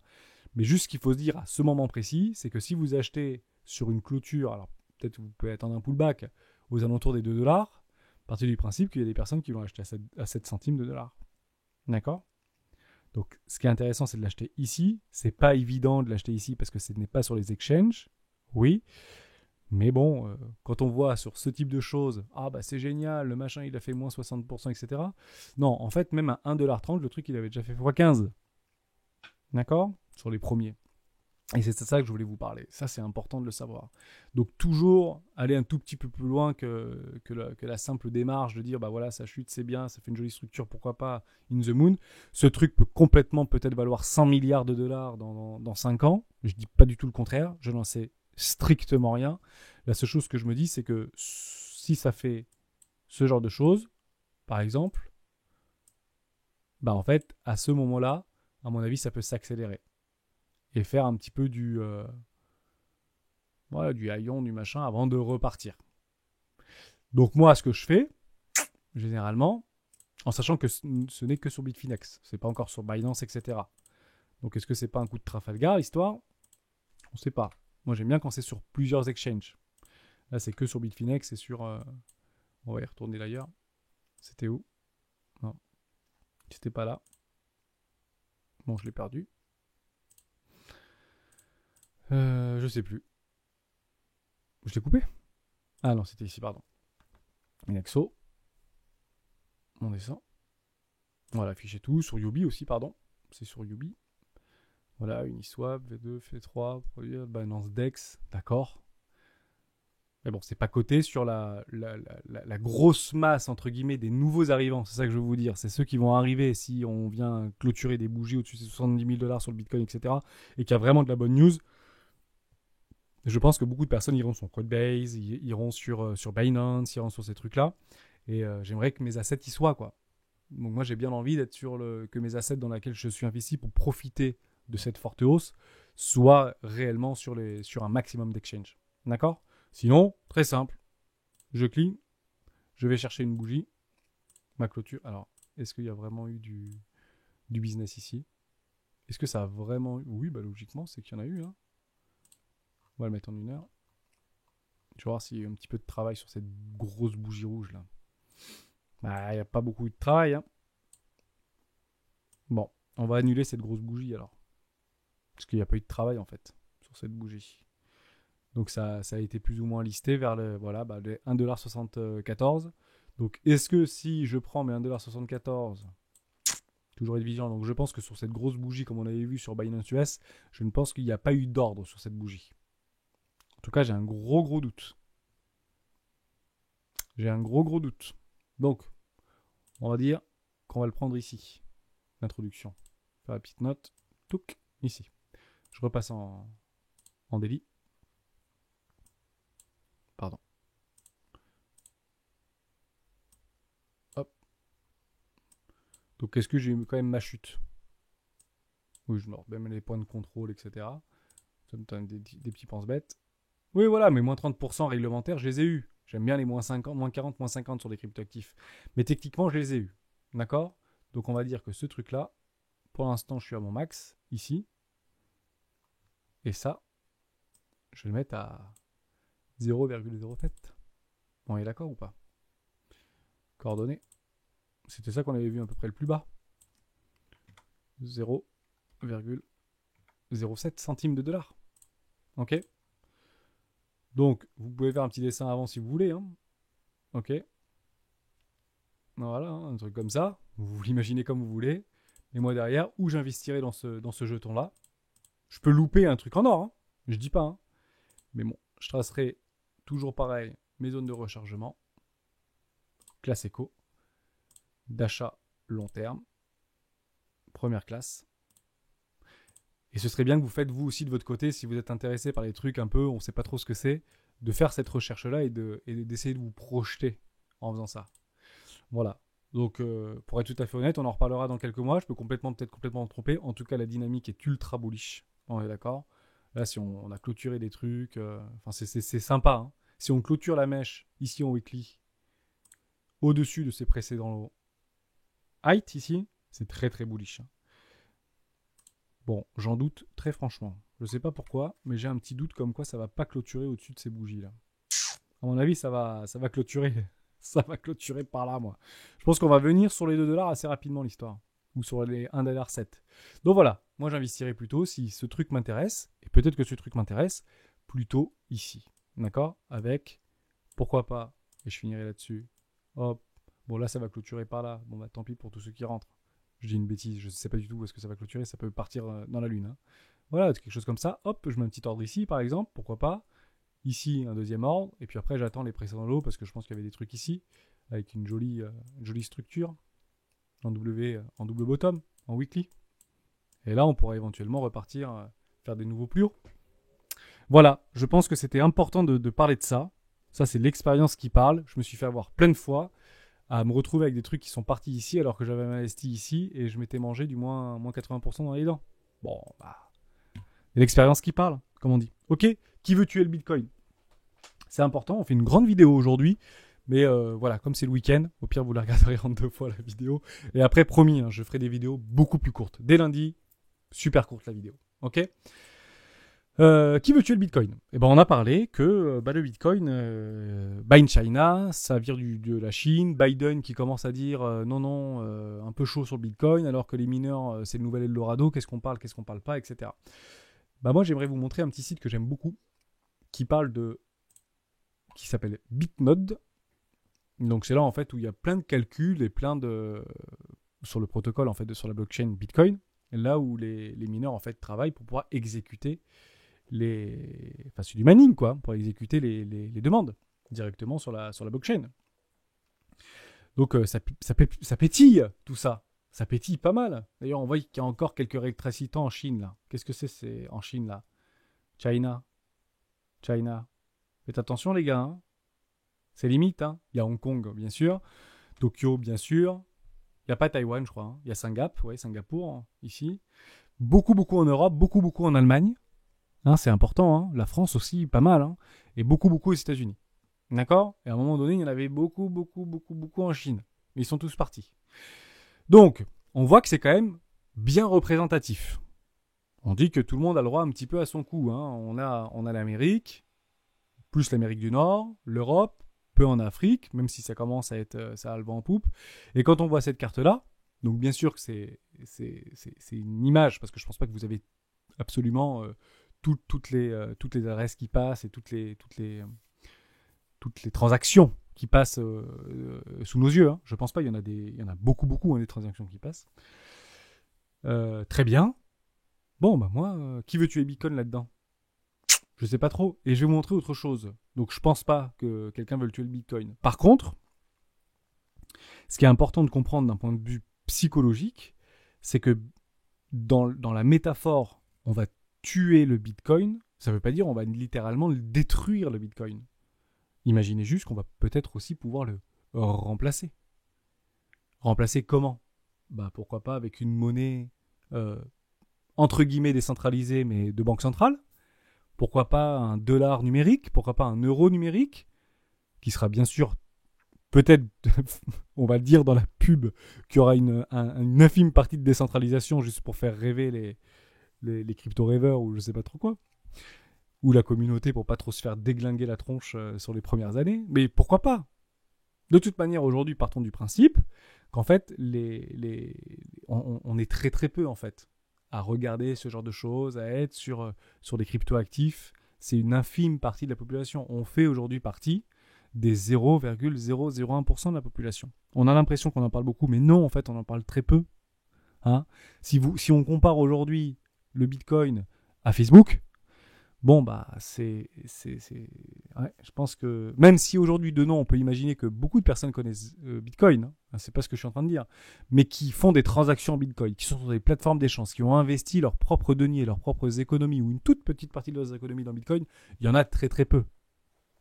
Mais juste ce qu'il faut se dire à ce moment précis, c'est que si vous achetez sur une clôture, alors peut-être vous pouvez attendre un pullback aux alentours des 2$, partir du principe qu'il y a des personnes qui vont acheter à 7 centimes de dollars. D'accord ? Donc, ce qui est intéressant, c'est de l'acheter ici. C'est pas évident de l'acheter ici parce que ce n'est pas sur les exchanges. Oui. Mais bon, quand on voit sur ce type de choses, ah bah c'est génial, le machin il a fait moins 60%, etc. Non, en fait, même à 1,30$, le truc il avait déjà fait x15. D'accord? Sur les premiers. Et c'est de ça que je voulais vous parler. Ça, c'est important de le savoir. Donc, toujours aller un tout petit peu plus loin que la simple démarche de dire, bah voilà, ça chute, c'est bien, ça fait une jolie structure, pourquoi pas, in the moon. Ce truc peut complètement peut-être valoir 100 milliards de dollars dans 5 ans. Je dis pas du tout le contraire. Je n'en sais strictement rien. La seule chose que je me dis, c'est que si ça fait ce genre de choses, par exemple, bah en fait, à ce moment-là, à mon avis, ça peut s'accélérer et faire un petit peu voilà, du haillon, du machin, avant de repartir. Donc moi, ce que je fais, généralement, en sachant que ce n'est que sur Bitfinex, c'est pas encore sur Binance, etc. Donc est-ce que c'est pas un coup de Trafalgar, l'histoire? On ne sait pas. Moi, j'aime bien quand c'est sur plusieurs exchanges. Là, c'est que sur Bitfinex et sur... On va y retourner d'ailleurs. C'était où? Non, c'était pas là. Bon, je l'ai perdu. Je sais plus. Je l'ai coupé? Ah non, c'était ici, pardon. Inexo. On descend. Voilà, afficher tout. Sur Yubi aussi, pardon. C'est sur Yubi. Voilà, Uniswap, V2, V3, Binance Dex. D'accord. Mais bon, c'est pas coté sur la grosse masse, entre guillemets, des nouveaux arrivants. C'est ça que je veux vous dire. C'est ceux qui vont arriver si on vient clôturer des bougies au-dessus de 70 000 dollars sur le Bitcoin, etc. Et qu'il y a vraiment de la bonne news. Je pense que beaucoup de personnes iront sur Coinbase, iront sur Binance, iront sur ces trucs-là. Et j'aimerais que mes assets y soient, quoi. Donc moi, j'ai bien envie d'être que mes assets dans lesquels je suis investi pour profiter de cette forte hausse soient réellement sur un maximum d'exchange. D'accord? Sinon, très simple. Je clique, je vais chercher une bougie, ma clôture. Alors, est-ce qu'il y a vraiment eu du business ici? Est-ce que ça a vraiment eu... Oui, bah logiquement, c'est qu'il y en a eu. Hein. On va le mettre en 1 heure. Je vais voir s'il y a eu un petit peu de travail sur cette grosse bougie rouge là. Bah, il n'y a pas beaucoup de travail. Hein. Bon, on va annuler cette grosse bougie alors. Parce qu'il n'y a pas eu de travail en fait sur cette bougie. Donc ça a été plus ou moins listé vers le 1,74$. Donc est-ce que si je prends mes 1,74$, toujours être vigilant, donc je pense que sur cette grosse bougie comme on avait vu sur Binance US, je ne pense qu'il n'y a pas eu d'ordre sur cette bougie. En tout cas, j'ai un gros doute. J'ai un gros doute. Donc, on va dire qu'on va le prendre ici. L'introduction. Faire la petite note. Touc, ici. Je repasse en daily. Pardon. Hop. Donc, est-ce que j'ai eu quand même ma chute? Oui, je me remets même les points de contrôle, etc. Ça me donne des petits pense-bêtes. Oui, voilà, mais moins 30% réglementaires, je les ai eus. J'aime bien les moins 50, moins 40, moins 50 sur les cryptoactifs. Mais techniquement, je les ai eus. D'accord? Donc, on va dire que ce truc-là, pour l'instant, je suis à mon max, ici. Et ça, je vais le mettre à 0,07. On est d'accord ou pas? Coordonnées. C'était ça qu'on avait vu à peu près le plus bas. 0,07 centimes de dollars. Ok? Donc, vous pouvez faire un petit dessin avant si vous voulez. Hein. Ok? Voilà, hein, un truc comme ça. Vous l'imaginez comme vous voulez. Et moi derrière, où j'investirai dans ce jeton-là. Je peux louper un truc en or. Hein. Je dis pas. Hein. Mais bon, je tracerai toujours pareil mes zones de rechargement. Classe éco. D'achat long terme. Première classe. Et ce serait bien que vous faites vous aussi de votre côté, si vous êtes intéressé par les trucs un peu, on ne sait pas trop ce que c'est, de faire cette recherche-là et d'essayer de vous projeter en faisant ça. Voilà. Donc, pour être tout à fait honnête, on en reparlera dans quelques mois. Je peux peut-être complètement me tromper. En tout cas, la dynamique est ultra bullish. On est d'accord. Là, si on a clôturé des trucs, c'est sympa. Hein. Si on clôture la mèche ici en weekly, au-dessus de ses précédents height ici, c'est très très bullish. Hein. Bon, j'en doute très franchement. Je sais pas pourquoi, mais j'ai un petit doute comme quoi ça va pas clôturer au-dessus de ces bougies là. À mon avis, ça va clôturer. Ça va clôturer par là, moi. Je pense qu'on va venir sur les 2 dollars assez rapidement, l'histoire. Ou sur les 1,7$. Donc voilà, moi j'investirai plutôt si ce truc m'intéresse, et peut-être que ce truc m'intéresse, plutôt ici. d'accord, avec, pourquoi pas, et je finirai là-dessus, hop, bon là ça va clôturer par là, bon bah tant pis pour tous ceux qui rentrent, je dis une bêtise, je sais pas du tout où est-ce que ça va clôturer, ça peut partir dans la lune, hein. Voilà, quelque chose comme ça, hop, je mets un petit ordre ici par exemple, pourquoi pas, ici un deuxième ordre, et puis après j'attends les précédents lots, parce que je pense qu'il y avait des trucs ici, avec une jolie structure, en double bottom, en weekly, et là on pourrait éventuellement repartir, faire des nouveaux plus hauts. Voilà, je pense que c'était important de parler de ça. Ça, c'est l'expérience qui parle. Je me suis fait avoir plein de fois à me retrouver avec des trucs qui sont partis ici alors que j'avais investi ici et je m'étais mangé du moins 80% dans les dents. Bon, bah, c'est l'expérience qui parle, comme on dit. Ok, qui veut tuer le Bitcoin? C'est important, on fait une grande vidéo aujourd'hui. Mais voilà, comme c'est le week-end, au pire vous la regarderez en 2 fois la vidéo. Et après, promis, je ferai des vidéos beaucoup plus courtes. Dès lundi, super courte la vidéo. Ok? Qui veut tuer le Bitcoin? Eh ben, on a parlé que le Bitcoin, buy in China, ça vient de la Chine. Biden qui commence à dire non, un peu chaud sur le Bitcoin, alors que les mineurs, c'est le nouvel Eldorado, qu'est-ce qu'on parle pas, etc. Bah, moi, j'aimerais vous montrer un petit site que j'aime beaucoup, qui s'appelle Bitnode. Donc, c'est là, en fait, où il y a plein de calculs et sur le protocole, en fait, sur la blockchain Bitcoin, là où les mineurs, en fait, travaillent pour pouvoir exécuter c'est du mining, quoi, pour exécuter les demandes directement sur la blockchain. Donc ça pétille tout ça. Ça pétille pas mal. D'ailleurs, on voit qu'il y a encore quelques rétracitants en Chine là. Qu'est-ce que c'est en Chine là? China. Faites attention les gars. Hein. C'est limite. Hein. Il y a Hong Kong bien sûr, Tokyo bien sûr. Il n'y a pas Taïwan je crois. Hein. Il y a Singapour hein, ici. Beaucoup en Europe, beaucoup en Allemagne. Hein, c'est important, hein. La France aussi, pas mal, hein. Et beaucoup aux États-Unis. D'accord? Et à un moment donné, il y en avait beaucoup en Chine. Mais ils sont tous partis. Donc, on voit que c'est quand même bien représentatif. On dit que tout le monde a le droit un petit peu à son coup. Hein. On a l'Amérique, plus l'Amérique du Nord, l'Europe, peu en Afrique, même si ça commence à être ça a le vent en poupe. Et quand on voit cette carte-là, donc bien sûr que c'est une image, parce que je pense pas que vous avez absolument... toutes les adresses qui passent et toutes les transactions qui passent sous nos yeux. Hein. Je pense pas, il y en a beaucoup hein, des transactions qui passent. Très bien. Bon, bah moi, qui veut tuer Bitcoin là-dedans? Je sais pas trop. Et je vais vous montrer autre chose. Donc je pense pas que quelqu'un veuille tuer le Bitcoin. Par contre, ce qui est important de comprendre d'un point de vue psychologique, c'est que dans la métaphore, on va tuer le Bitcoin, ça ne veut pas dire on va littéralement détruire le Bitcoin. Imaginez juste qu'on va peut-être aussi pouvoir le remplacer. Remplacer comment? Bah pourquoi pas avec une monnaie entre guillemets décentralisée mais de banque centrale? Pourquoi pas un dollar numérique? Pourquoi pas un euro numérique? Qui sera bien sûr peut-être, on va le dire dans la pub, qu'il y aura une infime partie de décentralisation juste pour faire rêver les crypto-rêveurs ou je sais pas trop quoi, ou la communauté pour pas trop se faire déglinguer la tronche sur les premières années, mais pourquoi pas? De toute manière, aujourd'hui, partons du principe qu'en fait, on est très peu en fait à regarder ce genre de choses, à être sur des crypto-actifs. C'est une infime partie de la population. On fait aujourd'hui partie des 0,001% de la population. On a l'impression qu'on en parle beaucoup, mais non, en fait, on en parle très peu. Hein? Si on compare aujourd'hui le Bitcoin à Facebook, bon bah ouais, je pense que même si aujourd'hui de nom on peut imaginer que beaucoup de personnes connaissent Bitcoin, hein, c'est pas ce que je suis en train de dire, mais qui font des transactions en Bitcoin, qui sont sur des plateformes d'échange, qui ont investi leurs propres deniers, leurs propres économies ou une toute petite partie de leurs économies dans Bitcoin, il y en a très peu.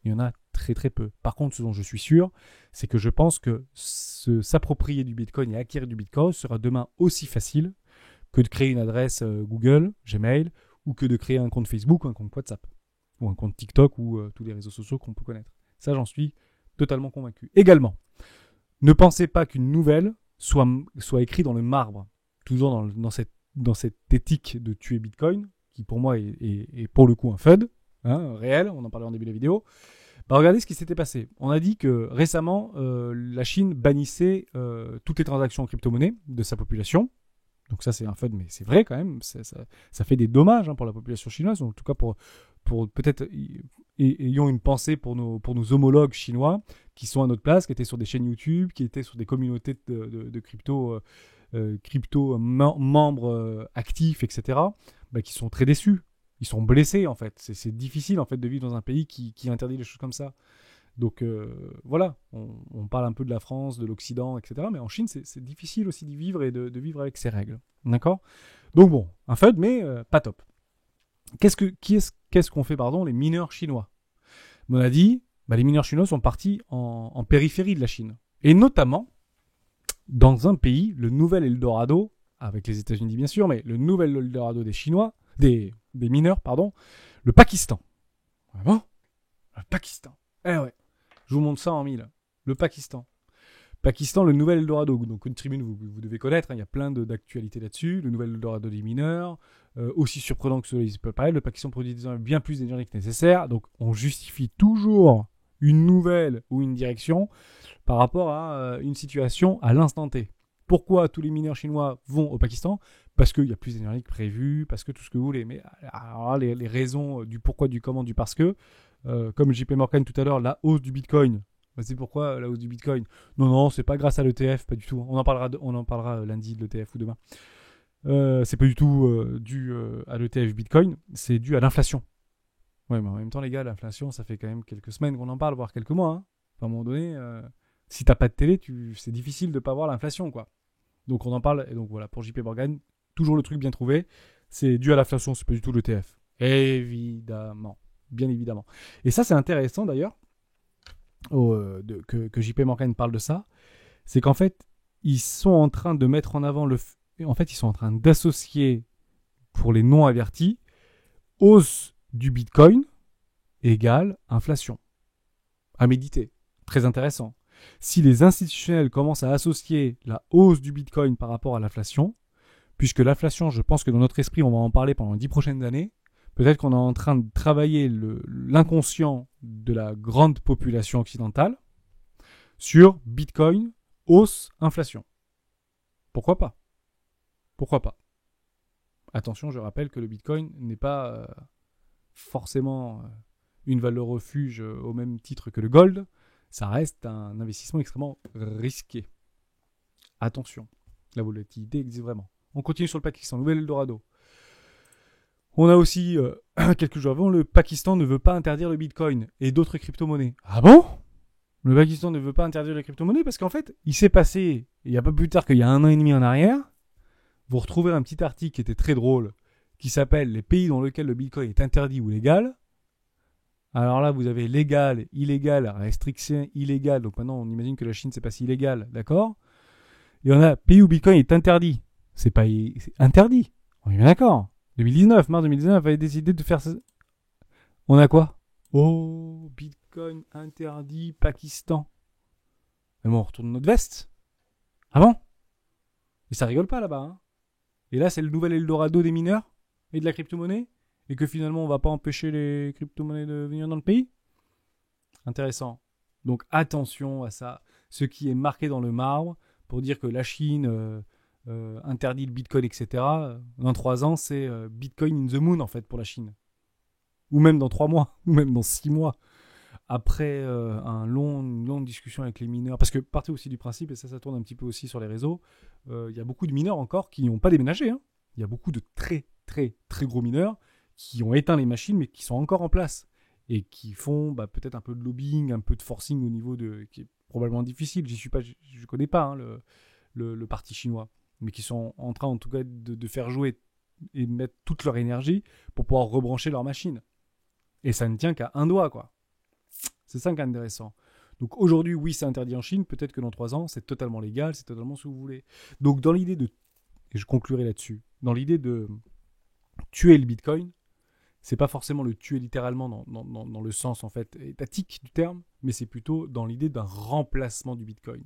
Il y en a très peu. Par contre, ce dont je suis sûr, c'est que je pense que s'approprier du Bitcoin et acquérir du Bitcoin sera demain aussi facile que de créer une adresse Google, Gmail, ou que de créer un compte Facebook ou un compte WhatsApp, ou un compte TikTok ou tous les réseaux sociaux qu'on peut connaître. Ça, j'en suis totalement convaincu. Également, ne pensez pas qu'une nouvelle soit écrite dans le marbre, toujours dans cette éthique de tuer Bitcoin, qui pour moi est pour le coup un FUD, hein, réel, on en parlait en début de la vidéo. Bah, regardez ce qui s'était passé. On a dit que récemment, la Chine bannissait toutes les transactions en crypto-monnaie de sa population. Donc ça, c'est un FUD, mais c'est vrai quand même. Ça fait des dommages hein, pour la population chinoise, en tout cas pour peut-être ayons une pensée pour nos homologues chinois qui sont à notre place, qui étaient sur des chaînes YouTube, qui étaient sur des communautés de crypto membres actifs, etc., qui sont très déçus. Ils sont blessés, en fait. C'est difficile, en fait, de vivre dans un pays qui interdit les choses comme ça. Donc, voilà. On parle un peu de la France, de l'Occident, etc., mais en Chine, c'est difficile aussi d'y vivre et de vivre avec ses règles. D'accord ? Donc, bon, un FUD, mais pas top. Qu'est-ce qu'ont fait, les mineurs chinois ? On a dit, les mineurs chinois sont partis en périphérie de la Chine. Et notamment, dans un pays, le nouvel Eldorado, avec les États-Unis bien sûr, mais le nouvel Eldorado des Chinois, des mineurs, le Pakistan. Vraiment ? Le Pakistan. Eh ouais. Je vous montre ça en mille. Le Pakistan. Pakistan, le nouvel Eldorado. Donc une tribune, vous devez connaître, il y a plein d'actualités là-dessus. Le nouvel Eldorado des mineurs. Aussi surprenant que cela peut paraître, le Pakistan produit bien plus d'énergie que nécessaire. Donc on justifie toujours une nouvelle ou une direction par rapport à une situation à l'instant T. Pourquoi tous les mineurs chinois vont au Pakistan ? Parce qu'il y a plus d'énergie que prévu, parce que tout ce que vous voulez. Mais alors, les raisons du pourquoi, du comment, du parce que, comme JP Morgan tout à l'heure, la hausse du Bitcoin, c'est pourquoi la hausse du Bitcoin ? Non, c'est pas grâce à l'ETF, pas du tout. On en parlera lundi de l'ETF ou demain. C'est pas du tout dû à l'ETF Bitcoin, c'est dû à l'inflation. Ouais, mais en même temps, les gars, l'inflation, ça fait quand même quelques semaines qu'on en parle, voire quelques mois. Hein. À un moment donné, si t'as pas de télé, c'est difficile de pas voir l'inflation, quoi. Donc on en parle, et donc voilà, pour JP Morgan, toujours le truc bien trouvé, c'est dû à l'inflation, c'est pas du tout l'ETF. Évidemment, bien évidemment. Et ça, c'est intéressant d'ailleurs, que JP Morgan parle de ça, c'est qu'en fait, ils sont en train de mettre en avant ils sont en train d'associer, pour les non avertis, hausse du Bitcoin égale inflation. À méditer. Très intéressant. Si les institutionnels commencent à associer la hausse du Bitcoin par rapport à l'inflation, puisque l'inflation, je pense que dans notre esprit, on va en parler pendant les 10 prochaines années, peut-être qu'on est en train de travailler l'inconscient de la grande population occidentale sur Bitcoin, hausse, inflation. Pourquoi pas ? Pourquoi pas ? Attention, je rappelle que le Bitcoin n'est pas forcément une valeur refuge au même titre que le gold. Ça reste un investissement extrêmement risqué. Attention, la volatilité existe vraiment. On continue sur le Pakistan, nouvel Eldorado. On a aussi, quelques jours avant, le Pakistan ne veut pas interdire le Bitcoin et d'autres crypto-monnaies. Ah bon ? Le Pakistan ne veut pas interdire les crypto-monnaies parce qu'en fait, il s'est passé, il n'y a pas plus tard qu'il y a 1 an et demi en arrière, vous retrouvez un petit article qui était très drôle, qui s'appelle « Les pays dans lesquels le Bitcoin est interdit ou légal ». Alors là, vous avez légal, illégal, restriction, illégal. Donc maintenant, on imagine que la Chine, c'est pas si illégal, d'accord ? Et on a pays où Bitcoin est interdit. C'est interdit. On est bien d'accord. 2019, mars 2019, avait décidé de faire ça. On a quoi ? Oh, Bitcoin interdit, Pakistan. Mais bon, on retourne notre veste. Ah bon ? Et ça rigole pas là-bas. Hein. Et là, c'est le nouvel Eldorado des mineurs et de la crypto-monnaie ? Et que finalement, on va pas empêcher les crypto-monnaies de venir dans le pays ? Intéressant. Donc attention à ça. Ce qui est marqué dans le marbre pour dire que la Chine interdit le Bitcoin, etc. Dans 3 ans, c'est Bitcoin in the moon, en fait, pour la Chine. Ou même dans 3 mois, ou même dans 6 mois. Après une longue discussion avec les mineurs. Parce que partez aussi du principe, et ça tourne un petit peu aussi sur les réseaux, il y a beaucoup de mineurs encore qui n'ont pas déménagé. Hein. Il y a beaucoup de très, très, très gros mineurs qui ont éteint les machines, mais qui sont encore en place. Et qui font peut-être un peu de lobbying, un peu de forcing au niveau qui est probablement difficile. J'y suis pas, je connais pas hein, le parti chinois, mais qui sont en train en tout cas de faire jouer et de mettre toute leur énergie pour pouvoir rebrancher leur machine. Et ça ne tient qu'à un doigt, quoi. C'est ça qui est intéressant. Donc aujourd'hui, oui, c'est interdit en Chine. Peut-être que dans 3 ans, c'est totalement légal, c'est totalement ce que vous voulez. Donc dans l'idée et je conclurai là-dessus, dans l'idée de tuer le Bitcoin, c'est pas forcément le tuer littéralement dans le sens en fait étatique du terme, mais c'est plutôt dans l'idée d'un remplacement du Bitcoin.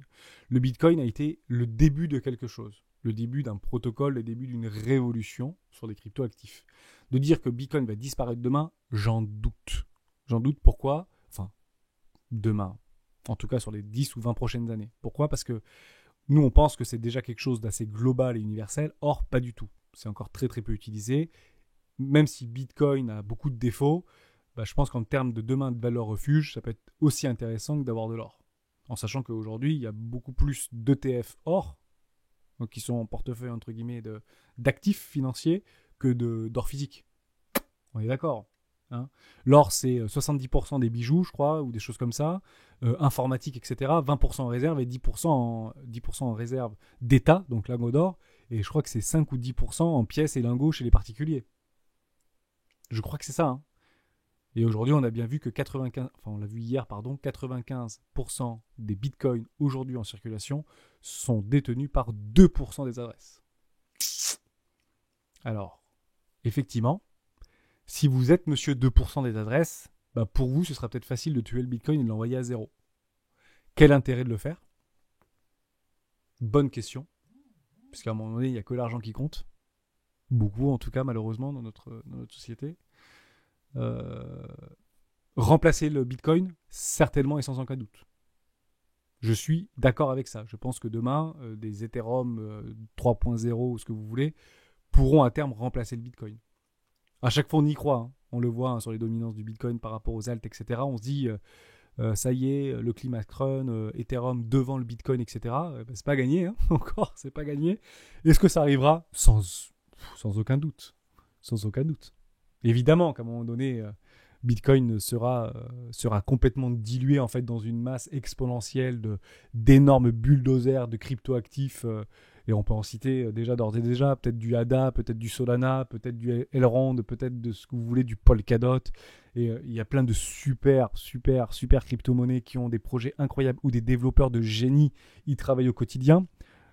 Le Bitcoin a été le début de quelque chose, le début d'un protocole, le début d'une révolution sur les crypto-actifs. De dire que Bitcoin va disparaître demain, j'en doute. J'en doute pourquoi ? Enfin, demain. En tout cas sur les 10 ou 20 prochaines années. Pourquoi ? Parce que nous, on pense que c'est déjà quelque chose d'assez global et universel. Or, pas du tout. C'est encore très très peu utilisé. Même si Bitcoin a beaucoup de défauts, je pense qu'en termes de demain de valeur refuge, ça peut être aussi intéressant que d'avoir de l'or. En sachant qu'aujourd'hui, il y a beaucoup plus d'ETF or, donc qui sont en portefeuille, entre guillemets, d'actifs financiers, que d'or physique. On est d'accord, hein. L'or, c'est 70% des bijoux, je crois, ou des choses comme ça, informatique, etc., 20% en réserve et 10% en réserve d'État, donc lingots d'or, et je crois que c'est 5 ou 10% en pièces et lingots chez les particuliers. Je crois que c'est ça, hein. Et aujourd'hui, on a bien vu que 95% des bitcoins aujourd'hui en circulation sont détenus par 2% des adresses. Alors, effectivement, si vous êtes monsieur 2% des adresses, pour vous, ce sera peut-être facile de tuer le bitcoin et de l'envoyer à zéro. Quel intérêt de le faire? Bonne question. Parce qu'à un moment donné, il n'y a que l'argent qui compte. Beaucoup, en tout cas, malheureusement, dans notre société. Remplacer le bitcoin, certainement et sans aucun doute. Je suis d'accord avec ça. Je pense que demain, des Ethereum 3.0 ou ce que vous voulez pourront à terme remplacer le bitcoin. À chaque fois, on y croit, hein. On le voit, hein, sur les dominances du bitcoin par rapport aux alts, etc. On se dit, ça y est, le climax run, Ethereum devant le bitcoin, etc. C'est pas gagné, hein. Encore, c'est pas gagné. Est-ce que ça arrivera? Sans aucun doute. Sans aucun doute. Évidemment qu'à un moment donné, Bitcoin sera complètement dilué en fait dans une masse exponentielle d'énormes bulldozers de cryptoactifs, et on peut en citer d'ores et déjà, peut-être du ADA, peut-être du Solana, peut-être du Elrond, peut-être de ce que vous voulez, du Polkadot, et il y a plein de super crypto-monnaies qui ont des projets incroyables où des développeurs de génie y travaillent au quotidien.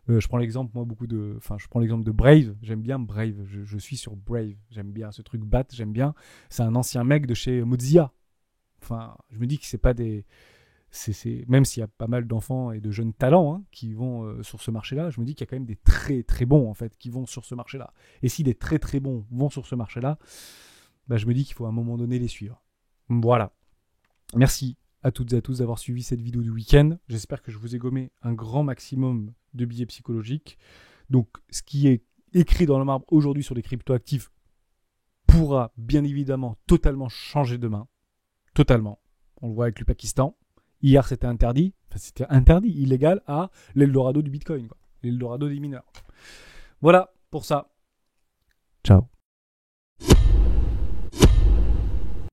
Je prends l'exemple, je prends l'exemple de Brave. J'aime bien Brave. Je suis sur Brave. J'aime bien ce truc BAT. J'aime bien. C'est un ancien mec de chez Mozilla. Enfin, je me dis que c'est pas des. Même s'il y a pas mal d'enfants et de jeunes talents, hein, qui vont sur ce marché-là, je me dis qu'il y a quand même des très très bons en fait qui vont sur ce marché-là. Et si des très très bons vont sur ce marché-là, je me dis qu'il faut à un moment donné les suivre. Voilà. Merci à toutes et à tous d'avoir suivi cette vidéo du week-end. J'espère que je vous ai gommé un grand maximum de biais psychologiques. Donc, ce qui est écrit dans le marbre aujourd'hui sur les cryptoactifs pourra bien évidemment totalement changer demain. Totalement. On le voit avec le Pakistan. Hier, c'était interdit. Enfin, c'était interdit, illégal à l'Eldorado du Bitcoin, quoi. L'Eldorado des mineurs. Voilà pour ça. Ciao.